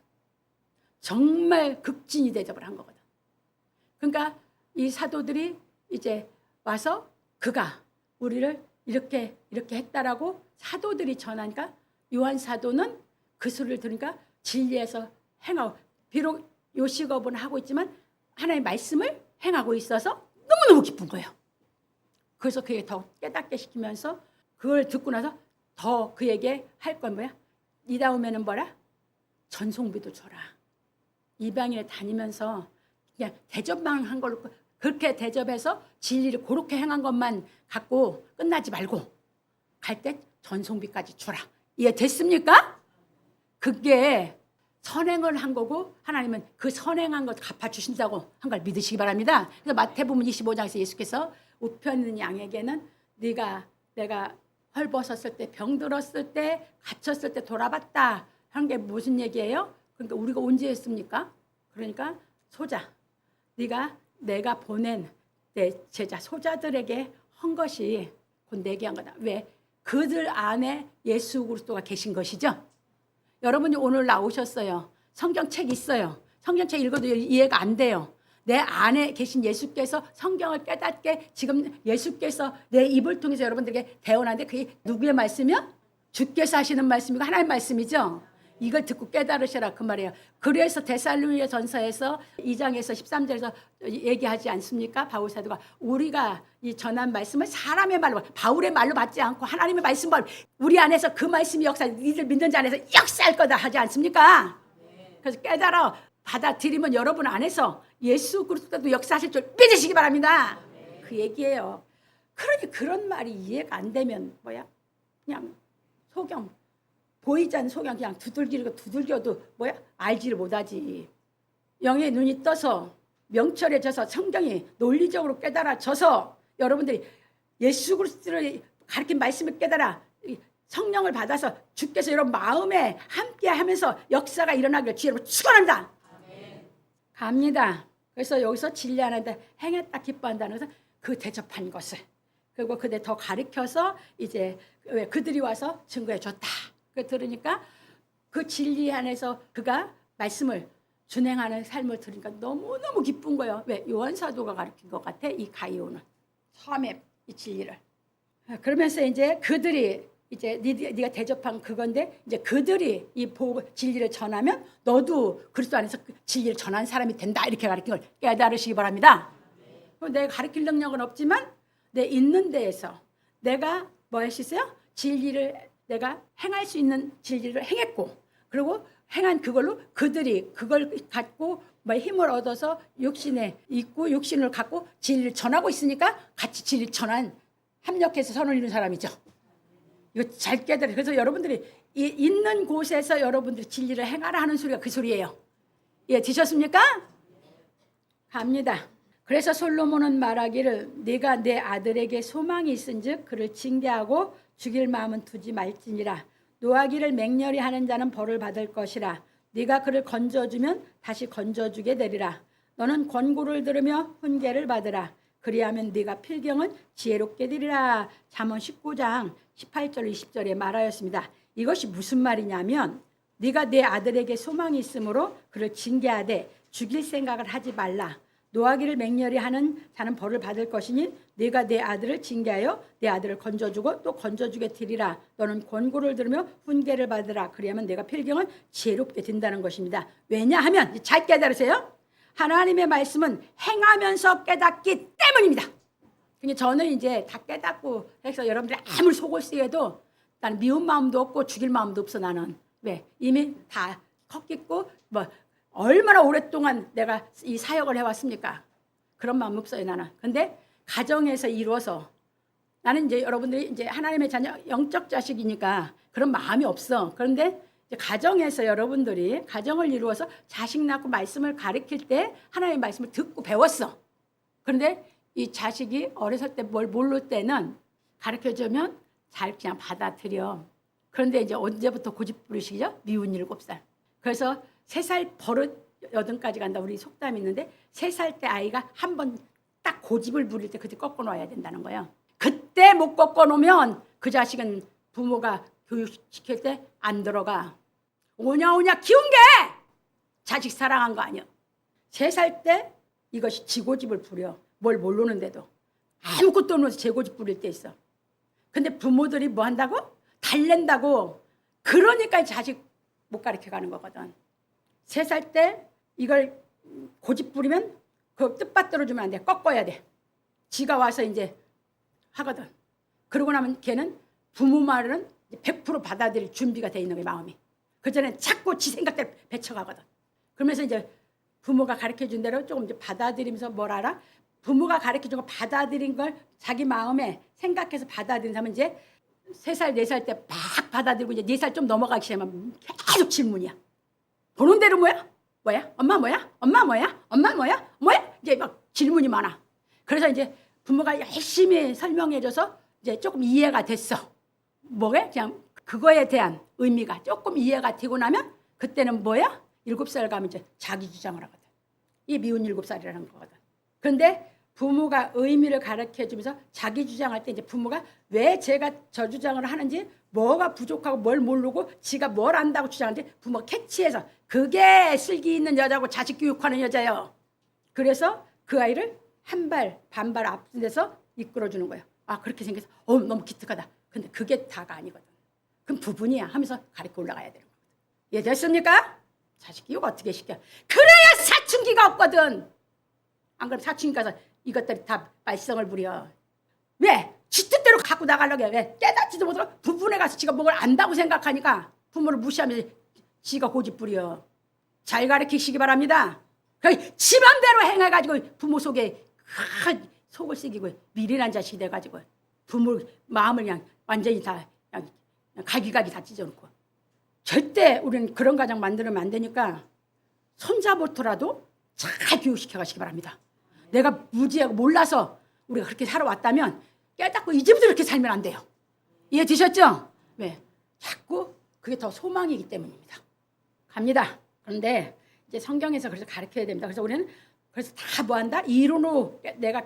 정말 극진히 대접을 한 거거든. 그러니까 이 사도들이 이제 와서 그가 우리를 이렇게 했다라고 사도들이 전하니까 요한 사도는 그 소리를 들으니까 진리에서 행하고, 비록 요식업은 하고 있지만 하나님의 말씀을 행하고 있어서 너무너무 기쁜 거예요. 그래서 그에게 더 깨닫게 시키면서 그걸 듣고 나서 더 그에게 할 건 뭐야? 이 다음에는 뭐라? 전송비도 줘라. 이방인에 다니면서 그냥 대접만 한 걸로, 그렇게 대접해서 진리를 그렇게 행한 것만 갖고 끝나지 말고 갈 때 전송비까지 줘라. 이해됐습니까? 그게 선행을 한 거고 하나님은 그 선행한 것 갚아주신다고 한 걸 믿으시기 바랍니다. 그래서 마태복음 25장에서 예수께서 우편 있는 양에게는 내가 헐벗었을 때, 병들었을 때, 갇혔을 때 돌아봤다 하는 게 무슨 얘기예요? 그러니까 우리가 언제 했습니까? 그러니까 소자, 내가 보낸 내 제자 소자들에게 한 것이 곧 내게 한 거다. 왜? 그들 안에 예수 그리스도가 계신 것이죠. 여러분이 오늘 나오셨어요. 성경책 있어요. 성경책 읽어도 이해가 안 돼요. 내 안에 계신 예수께서 성경을 깨닫게 지금 예수께서 내 입을 통해서 여러분들에게 대언하는데 그게 누구의 말씀이요? 주께서 하시는 말씀이고 하나님의 말씀이죠. 이걸 듣고 깨달으시라 그 말이에요. 그래서 데살로니가 전서에서 2장에서 13절에서 얘기하지 않습니까? 바울 사도가 우리가 이 전한 말씀을 사람의 말로, 바울의 말로 받지 않고 하나님의 말씀을 우리 안에서 그 말씀이 니들 믿는 자 안에서 역사할 거다 하지 않습니까? 그래서 깨달아 받아들이면 여러분 안에서 예수 그리스도도 역사하실 줄 믿으시기 바랍니다. 그 얘기예요. 그러니 그런 말이 이해가 안 되면 뭐야? 그냥 소경, 보이지 않는 소경 그냥 두들겨도 뭐야? 알지를 못하지. 영의 눈이 떠서 명철해져서 성경이 논리적으로 깨달아져서 여러분들이 예수 그리스도를 가르친 말씀을 깨달아 성령을 받아서 주께서 여러분 마음에 함께 하면서 역사가 일어나기를 주의 이름으로 축원한다. 갑니다. 그래서 여기서 진리 하나인데 행했다 기뻐한다는 것은 그 대접한 것을, 그리고 그대 더 가르쳐서 이제 그들이 와서 증거해 줬다. 그 들으니까 그 진리 안에서 그가 말씀을 준행하는 삶을 들으니까 너무너무 기쁜 거예요. 왜? 요한 사도가 가르친 것 같아. 이 가이오는 처음에 이 진리를. 그러면서 이제 그들이 이제 네가 대접한 그건데 이제 그들이 이 진리를 전하면 너도 그리스도 안에서 진리를 전하는 사람이 된다. 이렇게 가르친 걸 깨달으시기 바랍니다. 내가 가르칠 능력은 없지만 내 있는 데에서 내가 뭐 할 수 있어요? 진리를 내가 행할 수 있는 진리를 행했고, 그리고 행한 그걸로 그들이 그걸 갖고 뭐 힘을 얻어서 육신에 있고 육신을 갖고 진리를 전하고 있으니까 같이 진리 전한 합력해서 선을 이루는 사람이죠. 이거 잘 깨달아요. 그래서 여러분들이 있는 곳에서 여러분들이 진리를 행하라 하는 소리가 그 소리예요. 예, 드셨습니까? 갑니다. 그래서 솔로몬은 말하기를 네가 내 아들에게 소망이 있은즉 그를 징계하고 죽일 마음은 두지 말지니라. 노하기를 맹렬히 하는 자는 벌을 받을 것이라. 네가 그를 건져주면 다시 건져주게 되리라. 너는 권고를 들으며 훈계를 받으라. 그리하면 네가 필경은 지혜롭게 되리라. 잠언 19장 18절 20절에 말하였습니다. 이것이 무슨 말이냐면 네가 내 아들에게 소망이 있으므로 그를 징계하되 죽일 생각을 하지 말라. 노하기를 맹렬히 하는 자는 벌을 받을 것이니 네가 내 아들을 징계하여 내 아들을 건져주고 또 건져주게 되리라. 너는 권고를 들으며 훈계를 받으라. 그리하면 내가 필경은 지혜롭게 된다는 것입니다. 왜냐하면 잘 깨달으세요. 하나님의 말씀은 행하면서 깨닫기 때문입니다. 그러니까 저는 이제 다 깨닫고 해서 여러분들이 아무리 속을 쓰여도 나는 미운 마음도 없고 죽일 마음도 없어. 나는 왜? 이미 다 컸겠고 뭐 얼마나 오랫동안 내가 이 사역을 해왔습니까? 그런 마음 없어요, 나는. 근데 가정에서 이루어서 나는 이제 여러분들이 이제 하나님의 자녀, 영적 자식이니까 그런 마음이 없어. 그런데 이제 가정에서 여러분들이 가정을 이루어서 자식 낳고 말씀을 가르칠 때 하나님의 말씀을 듣고 배웠어. 그런데 이 자식이 어렸을 때 뭘 모를 때는 가르쳐주면 잘 그냥 받아들여. 그런데 이제 언제부터 고집 부리시죠? 미운 7살. 그래서 3살 버릇 8까지 간다. 우리 속담이 있는데 3살 때 아이가 한 번 딱 고집을 부릴 때 그때 꺾어 놓아야 된다는 거예요. 그때 못 꺾어 놓으면 그 자식은 부모가 교육시킬 때 안 들어가. 오냐 키운 게 자식 사랑한 거 아니야. 3살 때 이것이 지고집을 부려. 뭘 모르는데도 아무것도 없는데 제 고집 부릴 때 있어. 근데 부모들이 뭐 한다고? 달랜다고. 그러니까 자식 못 가르쳐 가는 거거든. 3살 때 이걸 고집 부리면 그 뜻받들어 주면 안 돼. 꺾어야 돼. 지가 와서 이제 하거든. 그러고 나면 걔는 부모 말은 100% 받아들일 준비가 돼 있는 거야, 마음이. 그전에 자꾸 지 생각대로 배쳐가거든. 그러면서 이제 부모가 가르쳐 준 대로 조금 이제 받아들이면서 뭘 알아? 부모가 가르쳐 준 거 받아들인 걸 자기 마음에 생각해서 받아들인 사람은 이제 3살, 4살 때 막 받아들이고 이제 4살 좀 넘어가기 시작하면 계속 질문이야. 보는 대로 뭐야? 뭐야? 엄마 뭐야? 엄마 뭐야? 엄마 뭐야? 뭐야? 이제 막 질문이 많아. 그래서 이제 부모가 열심히 설명해줘서 이제 조금 이해가 됐어. 뭐게? 그냥 그거에 대한 의미가 조금 이해가 되고 나면 그때는 뭐야? 7살 가면 이제 자기 주장을 하거든. 이게 미운 7살이라는 거거든. 그런데 부모가 의미를 가르쳐 주면서 자기 주장할 때 이제 부모가 왜 제가 저 주장을 하는지 뭐가 부족하고 뭘 모르고 지가 뭘 안다고 주장하는지 부모가 캐치해서 그게 슬기 있는 여자고 자식 교육하는 여자예요. 그래서 그 아이를 한 발 반발 앞서서 이끌어주는 거예요. 아 그렇게 생겨서 너무 기특하다. 근데 그게 다가 아니거든. 그럼 부분이야 하면서 가르쳐 올라가야 되는 거거든. 이해됐습니까? 자식 교육 어떻게 시켜? 그래야 사춘기가 없거든. 안 그러면 사춘기 가서 이것들이 다 말썽을 부려. 왜? 지 뜻대로 갖고 나가려고 해. 왜? 깨닫지도 못하고 부분에 가서 지가 뭘 안다고 생각하니까 부모를 무시하면서 지가 고집 부려. 잘 가르치시기 바랍니다. 지 맘대로 행해가지고 부모 속에 속을 새기고 미련한 자식이 돼가지고 부모 마음을 그냥 완전히 다 그냥 갈기갈기 다 찢어놓고. 절대 우리는 그런 가정 만들면 안 되니까 손자부터라도 잘 교육시켜 가시기 바랍니다. 내가 무지하고 몰라서 우리가 그렇게 살아왔다면 깨닫고 이제부터 그렇게 살면 안 돼요. 이해 되셨죠? 왜? 자꾸 그게 더 소망이기 때문입니다. 갑니다. 그런데 이제 성경에서 그래서 가르쳐야 됩니다. 그래서 우리는 그래서 다 뭐한다? 이론으로 내가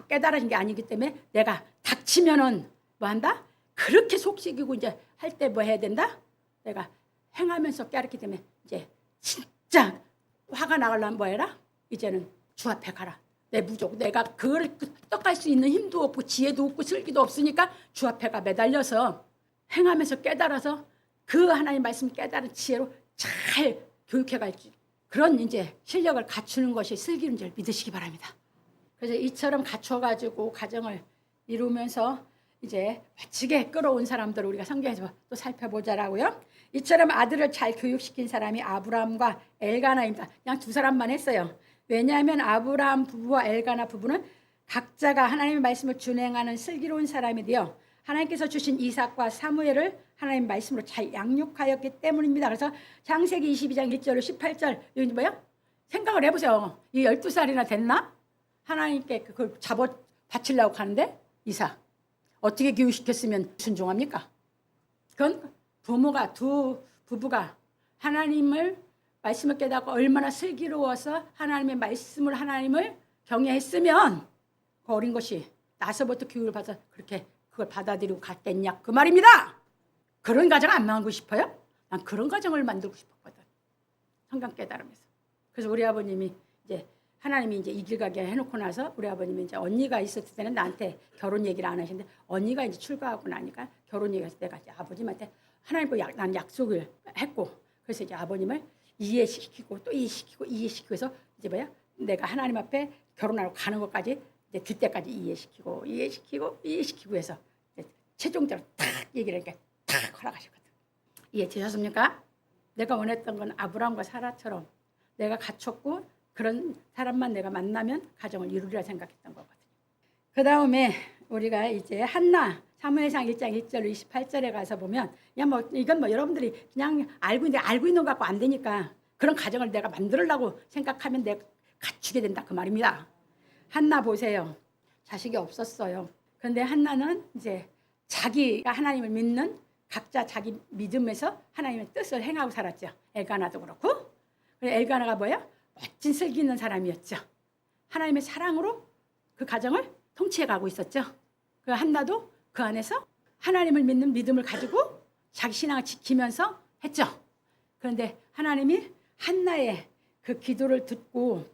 깨달아진 게 아니기 때문에 내가 닥치면은 뭐한다? 그렇게 속삭이고 이제 할 때 뭐 해야 된다? 내가 행하면서 깨닫기 때문에 이제 진짜 화가 나가려면 뭐 해라? 이제는 주 앞에 가라. 내 부족, 내가 그걸 떡할 수 있는 힘도 없고 지혜도 없고 슬기도 없으니까 주 앞에 가 매달려서 행하면서 깨달아서 그 하나님 말씀 깨달은 지혜로 잘 교육해갈 그런 이제 실력을 갖추는 것이 슬기인 줄 믿으시기 바랍니다. 그래서 이처럼 갖춰가지고 가정을 이루면서 이제 멋지게 끌어온 사람들을 우리가 성경에서 또 살펴보자라고요. 이처럼 아들을 잘 교육시킨 사람이 아브라함과 엘가나입니다. 그냥 2사람만 했어요. 왜냐하면 아브라함 부부와 엘가나 부부는 각자가 하나님의 말씀을 준행하는 슬기로운 사람이 되어 하나님께서 주신 이삭과 사무엘을 하나님의 말씀으로 잘 양육하였기 때문입니다. 그래서 창세기 22장 1절로 18절 이게 뭐야? 생각을 해보세요. 이 12살이나 됐나? 하나님께 그걸 바치려고 하는데 이삭 어떻게 교육시켰으면 순종합니까? 그건 부부가 하나님을 말씀을 깨닫고 얼마나 슬기로워서 하나님의 말씀을 하나님을 경외했으면 그 어린 것이 나서부터 교육을 받아 그렇게 그걸 받아들이고 갔겠냐 그 말입니다. 그런 가정 안 만들고 싶어요? 난 그런 가정을 만들고 싶었거든. 성경 깨달으면서. 그래서 우리 아버님이 이제 하나님이 이제 이 길 가게 해놓고 나서 우리 아버님이 이제 언니가 있었을 때는 나한테 결혼 얘기를 안 하시는데 언니가 이제 출가하고 나니까 결혼 얘기해서 내가 이제 아버님한테 하나님과 난 약속을 했고 그래서 이제 아버님을 이해시키고 또 이해시키고 해서 이제 뭐야? 내가 하나님 앞에 결혼하러 가는 것까지 이제 될 때까지 이해시키고 해서 최종적으로 탁 얘기를 하니까 탁 허락하셨거든. 이해되셨습니까? 내가 원했던 건 아브라함과 사라처럼 내가 갖췄고 그런 사람만 내가 만나면 가정을 이루리라 생각했던 거거든요. 그 다음에 우리가 이제 한나 사무엘상 1장 1절 28절에 가서 보면 그냥 뭐 이건 뭐 여러분들이 그냥 알고 있는 것 갖고 안 되니까 그런 가정을 내가 만들려고 생각하면 내가 갖추게 된다 그 말입니다. 한나 보세요. 자식이 없었어요. 그런데 한나는 이제 자기가 하나님을 믿는 각자 자기 믿음에서 하나님의 뜻을 행하고 살았죠. 엘가나도 그렇고. 엘가나가 뭐야? 멋진 슬기 있는 사람이었죠. 하나님의 사랑으로 그 가정을 통치해가고 있었죠. 그 한나도 그 안에서 하나님을 믿는 믿음을 가지고 자기 신앙을 지키면서 했죠. 그런데 하나님이 한나의 그 기도를 듣고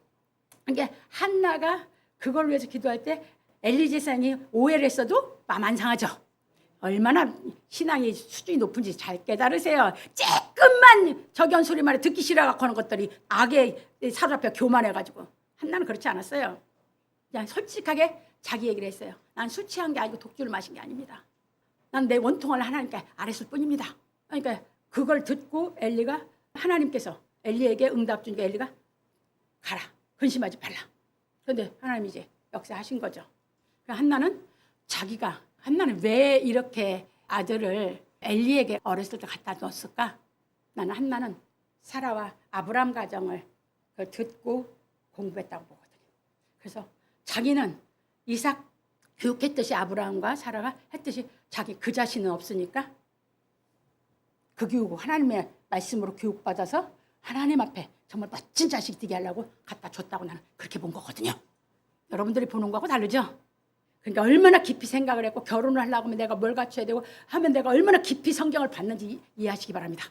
이게 한나가 그걸 위해서 기도할 때 엘리 제사장이 오해를 했어도 마음 안 상하죠. 얼마나 신앙이 수준이 높은지 잘 깨달으세요. 조금만 저견 소리만 듣기 싫어갖고 하는 것들이 악에 사로잡혀 교만해가지고. 한나는 그렇지 않았어요. 그냥 솔직하게 자기 얘기를 했어요. 난 술 취한 게 아니고 독주를 마신 게 아닙니다. 난 내 원통을 하나님께 아뢰었을 뿐입니다. 그러니까 그걸 듣고 엘리가 하나님께서 엘리에게 응답 주니까 엘리가 가라. 근심하지 말라. 그런데 하나님이 이제 역사하신 거죠. 한나는 왜 이렇게 아들을 엘리에게 어렸을 때 갖다 줬을까? 나는 한나는 사라와 아브람 가정을 듣고 공부했다고 보거든요. 그래서 자기는 이삭 교육했듯이 아브라함과 사라가 했듯이 자기 그 자신은 없으니까 그 교육을 하나님의 말씀으로 교육받아서 하나님 앞에 정말 멋진 자식 되게 하려고 갖다 줬다고 나는 그렇게 본 거거든요. 여러분들이 보는 거하고 다르죠? 그러니까 얼마나 깊이 생각을 했고 결혼을 하려고 하면 내가 뭘 갖춰야 되고 하면 내가 얼마나 깊이 성경을 봤는지 이해하시기 바랍니다.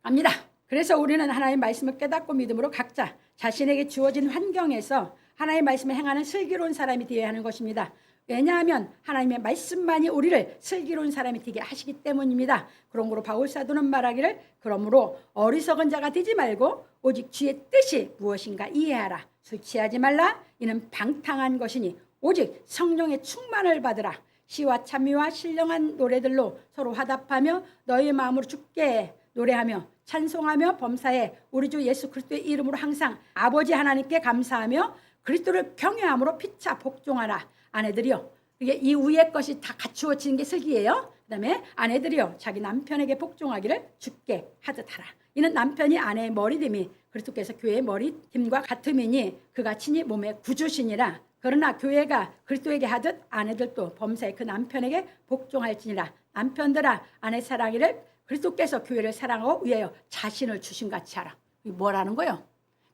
압니다. 그래서 우리는 하나님의 말씀을 깨닫고 믿음으로 각자 자신에게 주어진 환경에서 하나님의 말씀을 행하는 슬기로운 사람이 되어야 하는 것입니다. 왜냐하면 하나님의 말씀만이 우리를 슬기로운 사람이 되게 하시기 때문입니다. 그러므로 바울 사도는 말하기를 그러므로 어리석은 자가 되지 말고 오직 주의 뜻이 무엇인가 이해하라. 술 취하지 말라. 이는 방탕한 것이니 오직 성령의 충만을 받으라. 시와 찬미와 신령한 노래들로 서로 화답하며 너희의 마음으로 주께 노래하며 찬송하며 범사에 우리 주 예수 그리스도의 이름으로 항상 아버지 하나님께 감사하며 그리스도를 경외함으로 피차 복종하라. 아내들이여, 이게 이 위의 것이 다 갖추어지는 게 슬기예요. 그 다음에 아내들이여 자기 남편에게 복종하기를 주께 하듯하라. 이는 남편이 아내의 머리됨이 그리스도께서 교회의 머리됨과 같음이니 그가 친히 몸의 구주시니라. 그러나 교회가 그리스도에게 하듯 아내들도 범사에 그 남편에게 복종할지니라. 남편들아 아내 사랑이를 그리스도께서 교회를 사랑하고 위하여 자신을 주신 같이 하라. 이게 뭐라는 거예요?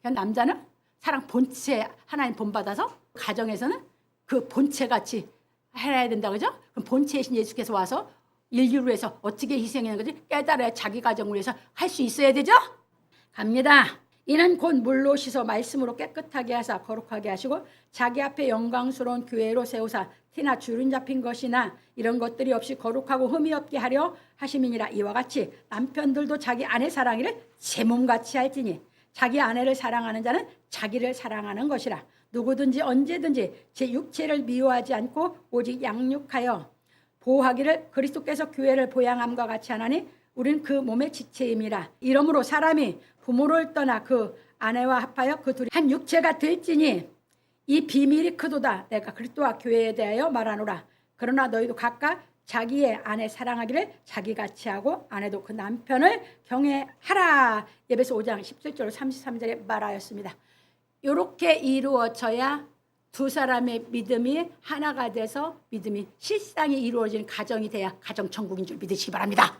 그냥 남자는 사랑 본체 하나님 본받아서 가정에서는 그 본체 같이 해야 된다 그죠? 그럼 본체이신 예수께서 와서 인류를 위해서 어떻게 희생하는 거지? 깨달아야 자기 가정을 위해서 할 수 있어야 되죠? 갑니다. 이는 곧 물로 씻어 말씀으로 깨끗하게 하사 거룩하게 하시고 자기 앞에 영광스러운 교회로 세우사 티나 주름 잡힌 것이나 이런 것들이 없이 거룩하고 흠이 없게 하려 하심이니라. 이와 같이 남편들도 자기 아내 사랑이를 제 몸같이 할지니 자기 아내를 사랑하는 자는 자기를 사랑하는 것이라. 누구든지 언제든지 제 육체를 미워하지 않고 오직 양육하여 보호하기를 그리스도께서 교회를 보양함과 같이 하나니 우리는 그 몸의 지체임이라. 이러므로 사람이 부모를 떠나 그 아내와 합하여 그 둘이 한 육체가 될지니 이 비밀이 크도다. 내가 그리스도와 교회에 대하여 말하노라. 그러나 너희도 각각 자기의 아내 사랑하기를 자기같이 하고 아내도 그 남편을 경외하라. 에베소 5장 17절 33절에 말하였습니다. 이렇게 이루어져야 두 사람의 믿음이 하나가 돼서 믿음이 실상이 이루어지는 가정이 돼야 가정천국인 줄 믿으시기 바랍니다.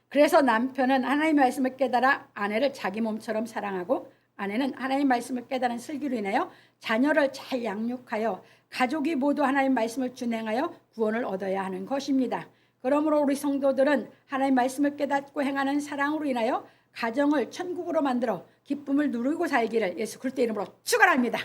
그래서 남편은 하나님의 말씀을 깨달아 아내를 자기 몸처럼 사랑하고 아내는 하나님의 말씀을 깨달은 슬기로 인하여 자녀를 잘 양육하여 가족이 모두 하나님의 말씀을 준행하여 구원을 얻어야 하는 것입니다. 그러므로 우리 성도들은 하나님의 말씀을 깨닫고 행하는 사랑으로 인하여 가정을 천국으로 만들어 기쁨을 누리고 살기를 예수 그리스도 이름으로 축원합니다.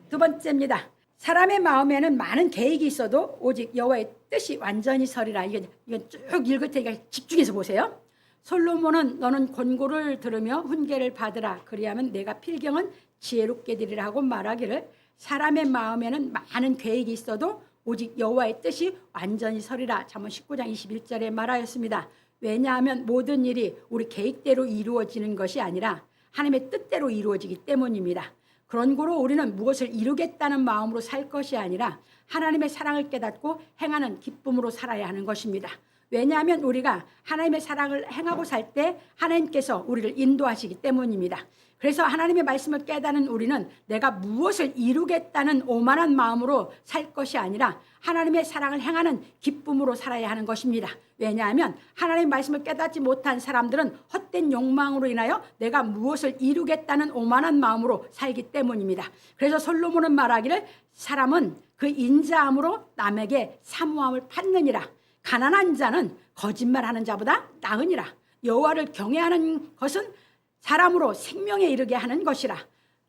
두 번째입니다. 사람의 마음에는 많은 계획이 있어도 오직 여호와의 뜻이 완전히 서리라. 이건 쭉 읽을 테니까 집중해서 보세요. 솔로몬은 너는 권고를 들으며 훈계를 받으라. 그리하면 내가 필경은 지혜롭게 되리라 하고 말하기를 사람의 마음에는 많은 계획이 있어도 오직 여호와의 뜻이 완전히 서리라. 잠언 19장 21절에 말하였습니다. 왜냐하면 모든 일이 우리 계획대로 이루어지는 것이 아니라 하나님의 뜻대로 이루어지기 때문입니다. 그런 고로 우리는 무엇을 이루겠다는 마음으로 살 것이 아니라 하나님의 사랑을 깨닫고 행하는 기쁨으로 살아야 하는 것입니다. 왜냐하면 우리가 하나님의 사랑을 행하고 살 때 하나님께서 우리를 인도하시기 때문입니다. 그래서 하나님의 말씀을 깨닫는 우리는 내가 무엇을 이루겠다는 오만한 마음으로 살 것이 아니라 하나님의 사랑을 행하는 기쁨으로 살아야 하는 것입니다. 왜냐하면 하나님의 말씀을 깨닫지 못한 사람들은 헛된 욕망으로 인하여 내가 무엇을 이루겠다는 오만한 마음으로 살기 때문입니다. 그래서 솔로몬은 말하기를 사람은 그 인자함으로 남에게 사모함을 받느니라. 가난한 자는 거짓말하는 자보다 나으니라. 여호와를 경외하는 것은 사람으로 생명에 이르게 하는 것이라.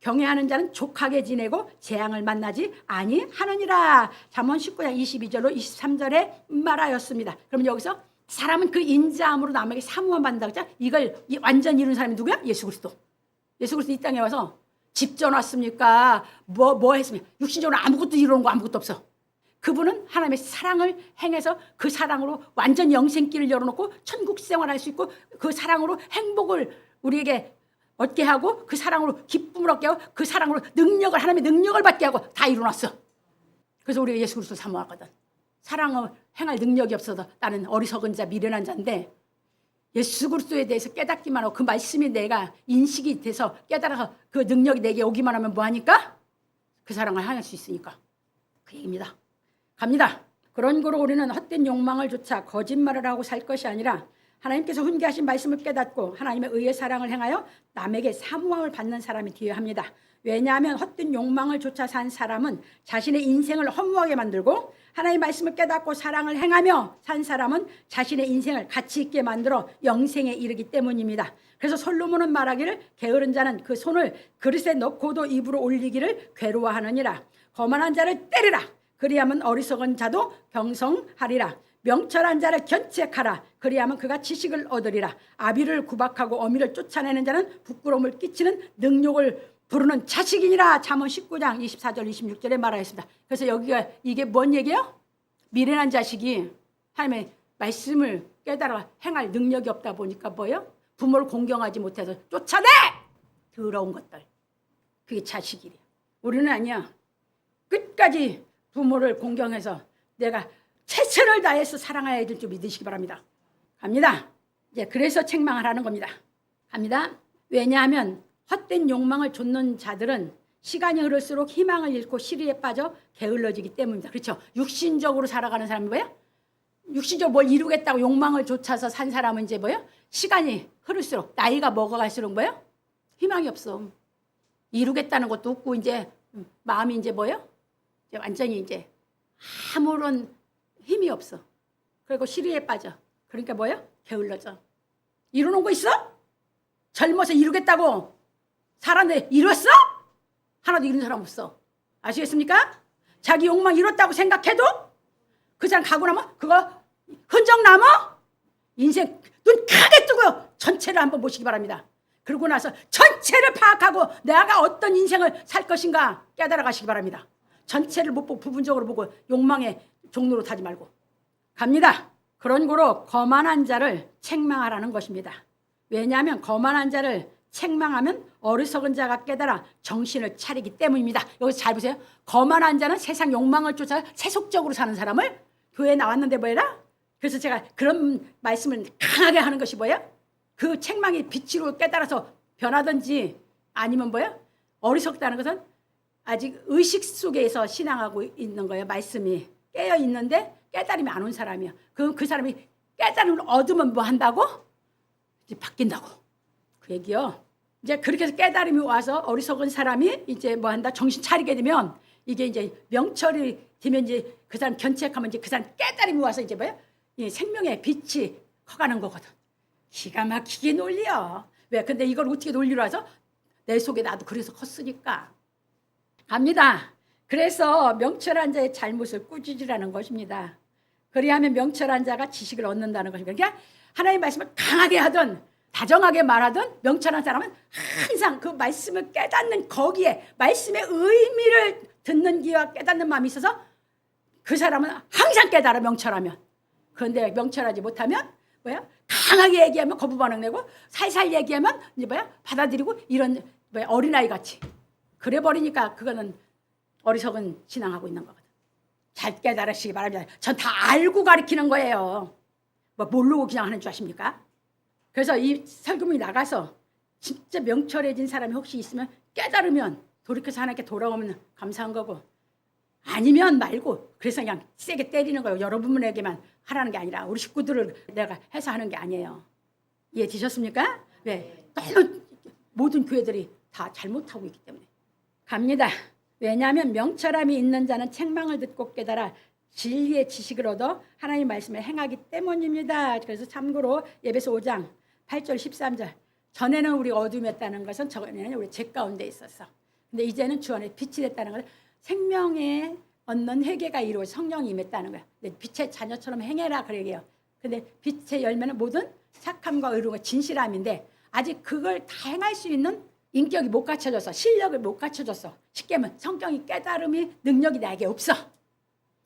경외하는 자는 족하게 지내고 재앙을 만나지 아니하느니라. 잠언 19장 22절로 23절에 말하였습니다. 그럼 여기서 사람은 그 인자함으로 남에게 사모함 받는다 그랬죠? 이걸 완전 이룬 사람이 누구야? 예수 그리스도. 예수 그리스도 이 땅에 와서 집 져놨습니까? 뭐 했습니까? 육신적으로 아무것도 이루는 거 아무것도 없어. 그분은 하나님의 사랑을 행해서 그 사랑으로 완전 영생길을 열어놓고 천국 생활할 수 있고 그 사랑으로 행복을 우리에게 얻게 하고 그 사랑으로 기쁨을 얻게 하고 그 사랑으로 능력을 하나님의 능력을 받게 하고 다 이루어놨어. 그래서 우리가 예수 그리스도 사모하거든. 사랑을 행할 능력이 없어서 나는 어리석은 자 미련한 자인데 예수 그리스도에 대해서 깨닫기만 하고 그 말씀이 내가 인식이 돼서 깨달아서 그 능력이 내게 오기만 하면 뭐하니까? 그 사랑을 행할 수 있으니까. 그 얘기입니다. 갑니다. 그런 거로 우리는 헛된 욕망을 쫓아 거짓말을 하고 살 것이 아니라 하나님께서 훈계하신 말씀을 깨닫고 하나님의 의의 사랑을 행하여 남에게 사모함을 받는 사람이 되어야 합니다. 왜냐하면 헛된 욕망을 쫓아 산 사람은 자신의 인생을 허무하게 만들고 하나님의 말씀을 깨닫고 사랑을 행하며 산 사람은 자신의 인생을 가치 있게 만들어 영생에 이르기 때문입니다. 그래서 솔로몬은 말하기를 게으른 자는 그 손을 그릇에 넣고도 입으로 올리기를 괴로워하느니라. 거만한 자를 때리라. 그리하면 어리석은 자도 경성하리라. 명철한 자를 견책하라. 그리하면 그가 지식을 얻으리라. 아비를 구박하고 어미를 쫓아내는 자는 부끄러움을 끼치는 능욕을 부르는 자식이니라. 잠언 19장 24절 26절에 말하였습니다. 그래서 여기가 이게 뭔 얘기예요? 미련한 자식이 하나님의 말씀을 깨달아 행할 능력이 없다 보니까 뭐예요? 부모를 공경하지 못해서 쫓아내! 더러운 것들. 그게 자식이래. 우리는 아니야. 끝까지 부모를 공경해서 내가 최선을 다해서 사랑해야 될 줄 믿으시기 바랍니다. 갑니다. 이제 그래서 책망을 하는 겁니다. 갑니다. 왜냐하면 헛된 욕망을 좇는 자들은 시간이 흐를수록 희망을 잃고 시리에 빠져 게을러지기 때문입니다. 그렇죠? 육신적으로 살아가는 사람이 뭐야? 육신적으로 뭘 이루겠다고 욕망을 좇아서 산 사람은 이제 뭐야? 시간이 흐를수록 나이가 먹어갈수록 뭐야? 희망이 없어. 이루겠다는 것도 없고 이제 마음이 이제 뭐야? 이제 완전히 이제 아무런 힘이 없어. 그리고 시리에 빠져. 그러니까 뭐야? 게을러져. 이루는 거 있어? 젊어서 이루겠다고 살았는데 이뤘어? 하나도 이룬 사람 없어. 아시겠습니까? 자기 욕망 이뤘다고 생각해도 그 사람 가고 나면 그거 흔적 남아? 인생 눈 크게 뜨고 전체를 한번 보시기 바랍니다. 그러고 나서 전체를 파악하고 내가 어떤 인생을 살 것인가 깨달아 가시기 바랍니다. 전체를 못 보고 부분적으로 보고 욕망의 종로로 타지 말고. 갑니다. 그런 거로 거만한 자를 책망하라는 것입니다. 왜냐하면 거만한 자를 책망하면 어리석은 자가 깨달아 정신을 차리기 때문입니다. 여기서 잘 보세요. 거만한 자는 세상 욕망을 쫓아 세속적으로 사는 사람을 교회에 나왔는데 뭐야? 그래서 제가 그런 말씀을 강하게 하는 것이 뭐야? 그 책망이 빛으로 깨달아서 변하든지 아니면 뭐야? 어리석다는 것은 아직 의식 속에서 신앙하고 있는 거예요. 말씀이 깨어 있는데 깨달음이 안 온 사람이야. 그 사람이 깨달음을 얻으면 뭐 한다고? 이제 바뀐다고. 그 얘기요. 이제 그렇게 해서 깨달음이 와서 어리석은 사람이 이제 뭐 한다? 정신 차리게 되면 이게 이제 명철이 되면 이제 그 사람 견책하면 이제 그 사람 깨달음이 와서 이제 뭐야? 이 생명의 빛이 커가는 거거든. 기가 막히게 논리야. 왜? 근데 이걸 어떻게 논리로 와서 내 속에 나도 그래서 컸으니까. 갑니다. 그래서 명철한 자의 잘못을 꾸짖으라는 것입니다. 그리하면 명철한 자가 지식을 얻는다는 것입니다. 그러니까 하나님의 말씀을 강하게 하든 다정하게 말하든 명철한 사람은 항상 그 말씀을 깨닫는 거기에 말씀의 의미를 듣는 귀와 깨닫는 마음이 있어서 그 사람은 항상 깨달아 명철하면. 그런데 명철하지 못하면 뭐야? 강하게 얘기하면 거부 반응 내고 살살 얘기하면 이제 뭐야? 받아들이고 이런 뭐야? 어린아이 같이. 그래 버리니까 그거는 어리석은 신앙하고 있는 거거든. 잘 깨달으시기 바랍니다. 전 다 알고 가르치는 거예요. 뭐 모르고 그냥 하는 줄 아십니까? 그래서 이 설교문이 나가서 진짜 명철해진 사람이 혹시 있으면 깨달으면 돌이켜서 하나님께 돌아오면 감사한 거고 아니면 말고 그래서 그냥 세게 때리는 거예요. 여러분에게만 하라는 게 아니라 우리 식구들을 내가 해서 하는 게 아니에요. 이해되셨습니까? 네. 너무 모든 교회들이 다 잘못하고 있기 때문에. 갑니다. 왜냐하면 명철함이 있는 자는 책망을 듣고 깨달아 진리의 지식을 얻어 하나님의 말씀을 행하기 때문입니다. 그래서 참고로 에베소 5장 8절 13절 전에는 우리 어둠이었다는 것은 전에는 우리 죄 가운데 있었어. 근데 이제는 주 안에 빛이 됐다는 걸 생명에 얻는 회개가 이루어 성령이 임했다는 거야. 근데 빛의 자녀처럼 행해라 그러게요. 근데 빛의 열매는 모든 착함과 의로움과 진실함인데 아직 그걸 다 행할 수 있는 인격이 못 갖춰져서 실력을 못 갖춰져서 쉽게 하면 성경이 깨달음이 능력이 나에게 없어.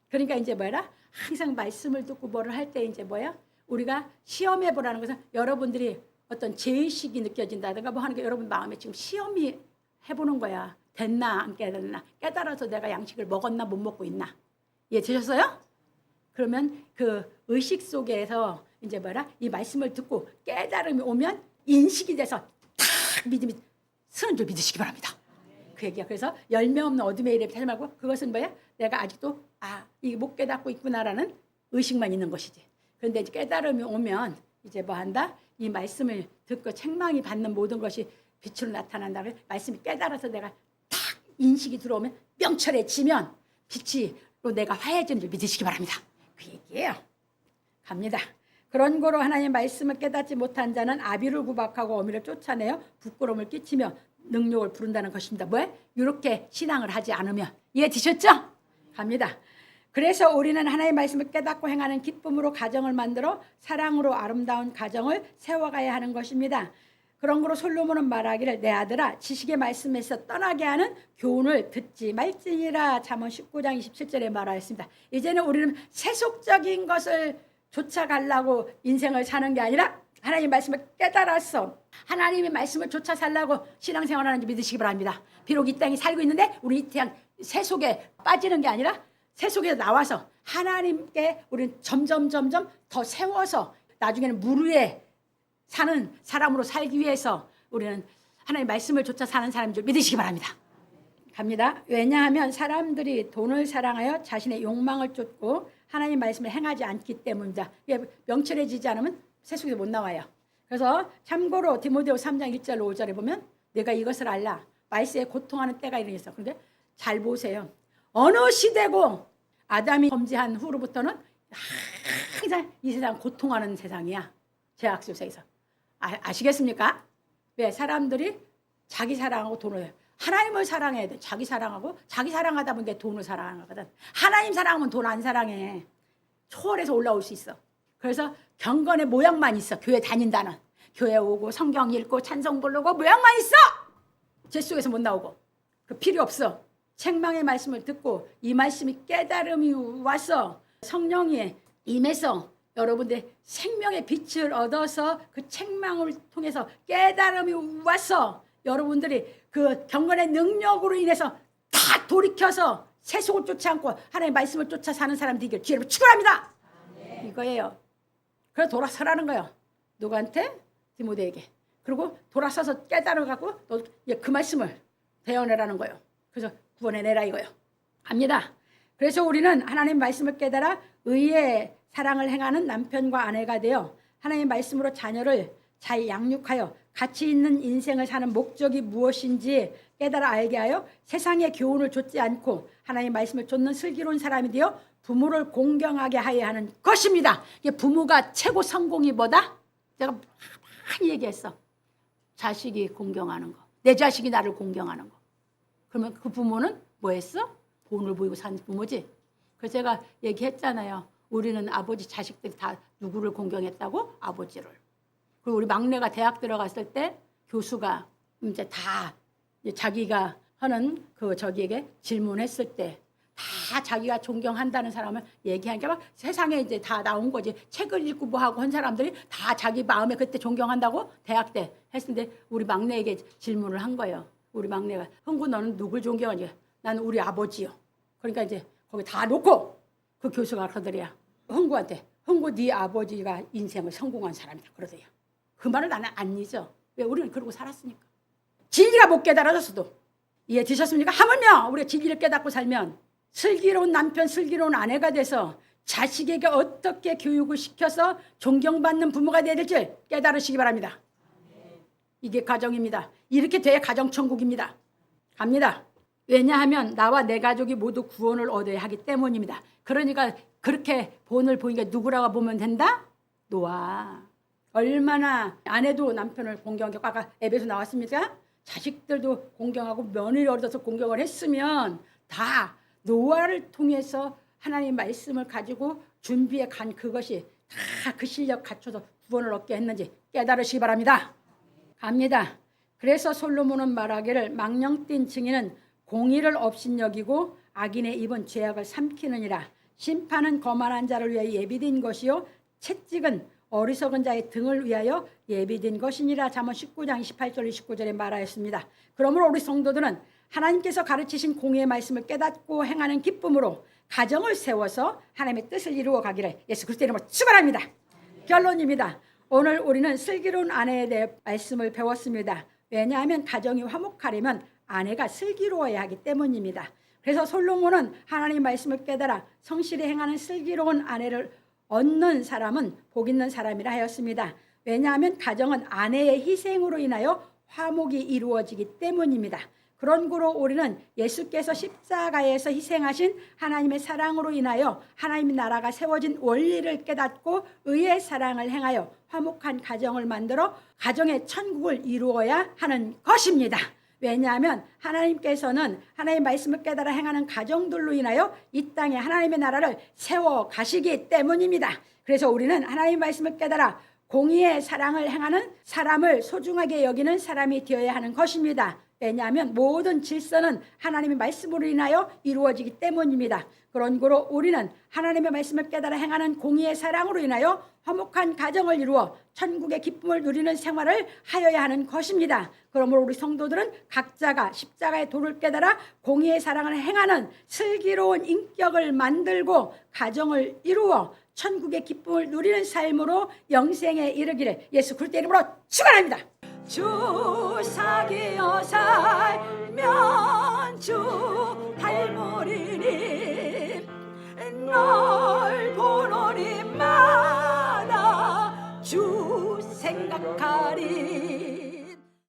그러니까 이제 뭐라 항상 말씀을 듣고 뭐를 할 때 이제 뭐야 우리가 시험해 보라는 것은 여러분들이 어떤 죄의식이 느껴진다든가 뭐 하는 게 여러분 마음에 지금 시험이 해보는 거야. 됐나 안 깨달았나 깨달아서 내가 양식을 먹었나 못 먹고 있나 이해 되셨어요? 그러면 그 의식 속에서 이제 뭐라 이 말씀을 듣고 깨달음이 오면 인식이 돼서 탁 믿음이 쓰는 줄 믿으시기 바랍니다. 그 얘기야. 그래서 열매 없는 어둠의 일에 하지 말고 그것은 뭐야? 내가 아직도 이게 못 깨닫고 있구나라는 의식만 있는 것이지. 그런데 이제 깨달음이 오면 이제 뭐 한다? 이 말씀을 듣고 책망이 받는 모든 것이 빛으로 나타난다. 그래서 말씀이 깨달아서 내가 탁 인식이 들어오면 명철해지면 빛으로 내가 화해지는 줄 믿으시기 바랍니다. 그 얘기예요. 갑니다. 그런 거로 하나님의 말씀을 깨닫지 못한 자는 아비를 구박하고 어미를 쫓아내어 부끄러움을 끼치며 능욕을 부른다는 것입니다. 왜? 이렇게 신앙을 하지 않으면. 이해 되셨죠? 갑니다. 그래서 우리는 하나님의 말씀을 깨닫고 행하는 기쁨으로 가정을 만들어 사랑으로 아름다운 가정을 세워가야 하는 것입니다. 그런 거로 솔로몬은 말하기를 내 아들아 지식의 말씀에서 떠나게 하는 교훈을 듣지 말지니라. 잠언 19장 27절에 말하였습니다. 이제는 우리는 세속적인 것을 쫓아가려고 인생을 사는 게 아니라 하나님의 말씀을 깨달아서 하나님의 말씀을 쫓아 살라고 신앙생활하는지 믿으시기 바랍니다. 비록 이 땅에 살고 있는데 우리 그냥 세속에 빠지는 게 아니라 세속에서 나와서 하나님께 우리는 점점 더 세워서 나중에는 물 위에 사는 사람으로 살기 위해서 우리는 하나님의 말씀을 쫓아 사는 사람인 줄 믿으시기 바랍니다. 갑니다. 왜냐하면 사람들이 돈을 사랑하여 자신의 욕망을 쫓고 하나님 말씀을 행하지 않기 때문입니다. 명철해지지 않으면 세속에서 못 나와요. 그래서 참고로 디모데오 3장 1절 5절에 보면 내가 이것을 알라. 말세에 고통하는 때가 이르겠어. 그런데 잘 보세요. 어느 시대고 아담이 범죄한 후로부터는 항상 이 세상 고통하는 세상이야. 죄악 속에서. 아시겠습니까? 왜? 사람들이 자기 사랑하고 돈을 하나님을 사랑해야 돼. 자기 사랑하고 자기 사랑하다 보니까 돈을 사랑하는 거거든. 하나님 사랑하면 돈 안 사랑해. 초월해서 올라올 수 있어. 그래서 경건의 모양만 있어. 교회 다닌다는. 교회 오고 성경 읽고 찬송 부르고 모양만 있어. 죄 속에서 못 나오고. 그 필요 없어. 책망의 말씀을 듣고 이 말씀이 깨달음이 와서 성령이 임해서 여러분들 생명의 빛을 얻어서 그 책망을 통해서 깨달음이 와서 여러분들이 그 경건의 능력으로 인해서 다 돌이켜서 세속을 쫓지 않고 하나님의 말씀을 쫓아 사는 사람들이 기회를 축원합니다. 이거예요. 그래서 돌아서라는 거예요. 누구한테? 디모데에게. 그리고 돌아서서 깨달아갖고 너 그 말씀을 배워내라는 거예요. 그래서 구원해내라 이거예요. 압니다. 그래서 우리는 하나님 말씀을 깨달아 의의 사랑을 행하는 남편과 아내가 되어 하나님의 말씀으로 자녀를 잘 양육하여 가치 있는 인생을 사는 목적이 무엇인지 깨달아 알게 하여 세상의 교훈을 좇지 않고 하나님의 말씀을 좇는 슬기로운 사람이 되어 부모를 공경하게 하여 하는 것입니다. 이게 부모가 최고 성공이 뭐다? 내가 많이 얘기했어. 자식이 공경하는 거. 내 자식이 나를 공경하는 거. 그러면 그 부모는 뭐 했어? 본을 보이고 사는 부모지. 그래서 제가 얘기했잖아요. 우리는 아버지 자식들이 다 누구를 공경했다고? 아버지를. 그리고 우리 막내가 대학 들어갔을 때 교수가 이제 다 자기가 하는 그 저기에게 질문했을 때 다 자기가 존경한다는 사람을 얘기하니까 막 세상에 이제 다 나온 거지. 책을 읽고 뭐 하고 한 사람들이 다 자기 마음에 그때 존경한다고 대학 때 했는데 우리 막내에게 질문을 한 거예요. 우리 막내가 흥구 너는 누굴 존경하냐? 나는 우리 아버지요. 그러니까 이제 거기 다 놓고 그 교수가 그러더래요. 흥구한테 흥구 네 아버지가 인생을 성공한 사람이다 그러더래요. 그 말을 나는 안 잊어. 왜? 우리는 그러고 살았으니까. 진리가 못 깨달아졌어도 이해 되셨습니까? 하물며 우리가 진리를 깨닫고 살면 슬기로운 남편, 슬기로운 아내가 돼서 자식에게 어떻게 교육을 시켜서 존경받는 부모가 되어야 될지 깨달으시기 바랍니다. 이게 가정입니다. 이렇게 돼야 가정천국입니다. 갑니다. 왜냐하면 나와 내 가족이 모두 구원을 얻어야 하기 때문입니다. 그러니까 그렇게 본을 보니까 누구라고 보면 된다? 노아. 얼마나 아내도 남편을 공경하고 아까 에베소 나왔습니까? 자식들도 공경하고 며느리 얻어서 공경을 했으면 다 노아를 통해서 하나님의 말씀을 가지고 준비해 간 그것이 다 그 실력 갖춰서 구원을 얻게 했는지 깨달으시기 바랍니다. 갑니다. 그래서 솔로몬은 말하기를 망령된 증인은 공의를 업신여기고 악인의 입은 죄악을 삼키느니라. 심판은 거만한 자를 위하여 예비된 것이요 채찍은 어리석은 자의 등을 위하여 예비된 것이니라. 잠언 19장 28절 29절에 말하였습니다. 그러므로 우리 성도들은 하나님께서 가르치신 공의의 말씀을 깨닫고 행하는 기쁨으로 가정을 세워서 하나님의 뜻을 이루어 가기를 예수 그리스도의 이름으로 축원합니다. 결론입니다. 오늘 우리는 슬기로운 아내에 대해 말씀을 배웠습니다. 왜냐하면 가정이 화목하려면 아내가 슬기로워야 하기 때문입니다. 그래서 솔로몬은 하나님의 말씀을 깨달아 성실히 행하는 슬기로운 아내를 얻는 사람은 복 있는 사람이라 하였습니다. 왜냐하면 가정은 아내의 희생으로 인하여 화목이 이루어지기 때문입니다. 그런 거로 우리는 예수께서 십자가에서 희생하신 하나님의 사랑으로 인하여 하나님의 나라가 세워진 원리를 깨닫고 의의 사랑을 행하여 화목한 가정을 만들어 가정의 천국을 이루어야 하는 것입니다. 왜냐하면 하나님께서는 하나님의 말씀을 깨달아 행하는 가정들로 인하여 이 땅에 하나님의 나라를 세워 가시기 때문입니다. 그래서 우리는 하나님의 말씀을 깨달아 공의의 사랑을 행하는 사람을 소중하게 여기는 사람이 되어야 하는 것입니다. 왜냐하면 모든 질서는 하나님의 말씀으로 인하여 이루어지기 때문입니다. 그런 거로 우리는 하나님의 말씀을 깨달아 행하는 공의의 사랑으로 인하여 화목한 가정을 이루어 천국의 기쁨을 누리는 생활을 하여야 하는 것입니다. 그러므로 우리 성도들은 각자가 십자가의 도를 깨달아 공의의 사랑을 행하는 슬기로운 인격을 만들고 가정을 이루어 천국의 기쁨을 누리는 삶으로 영생에 이르기를 예수 그리스도의 이름으로 축원합니다. 주 사귀어 살면 주 닮으리니 널 보노니 마다 주 생각하리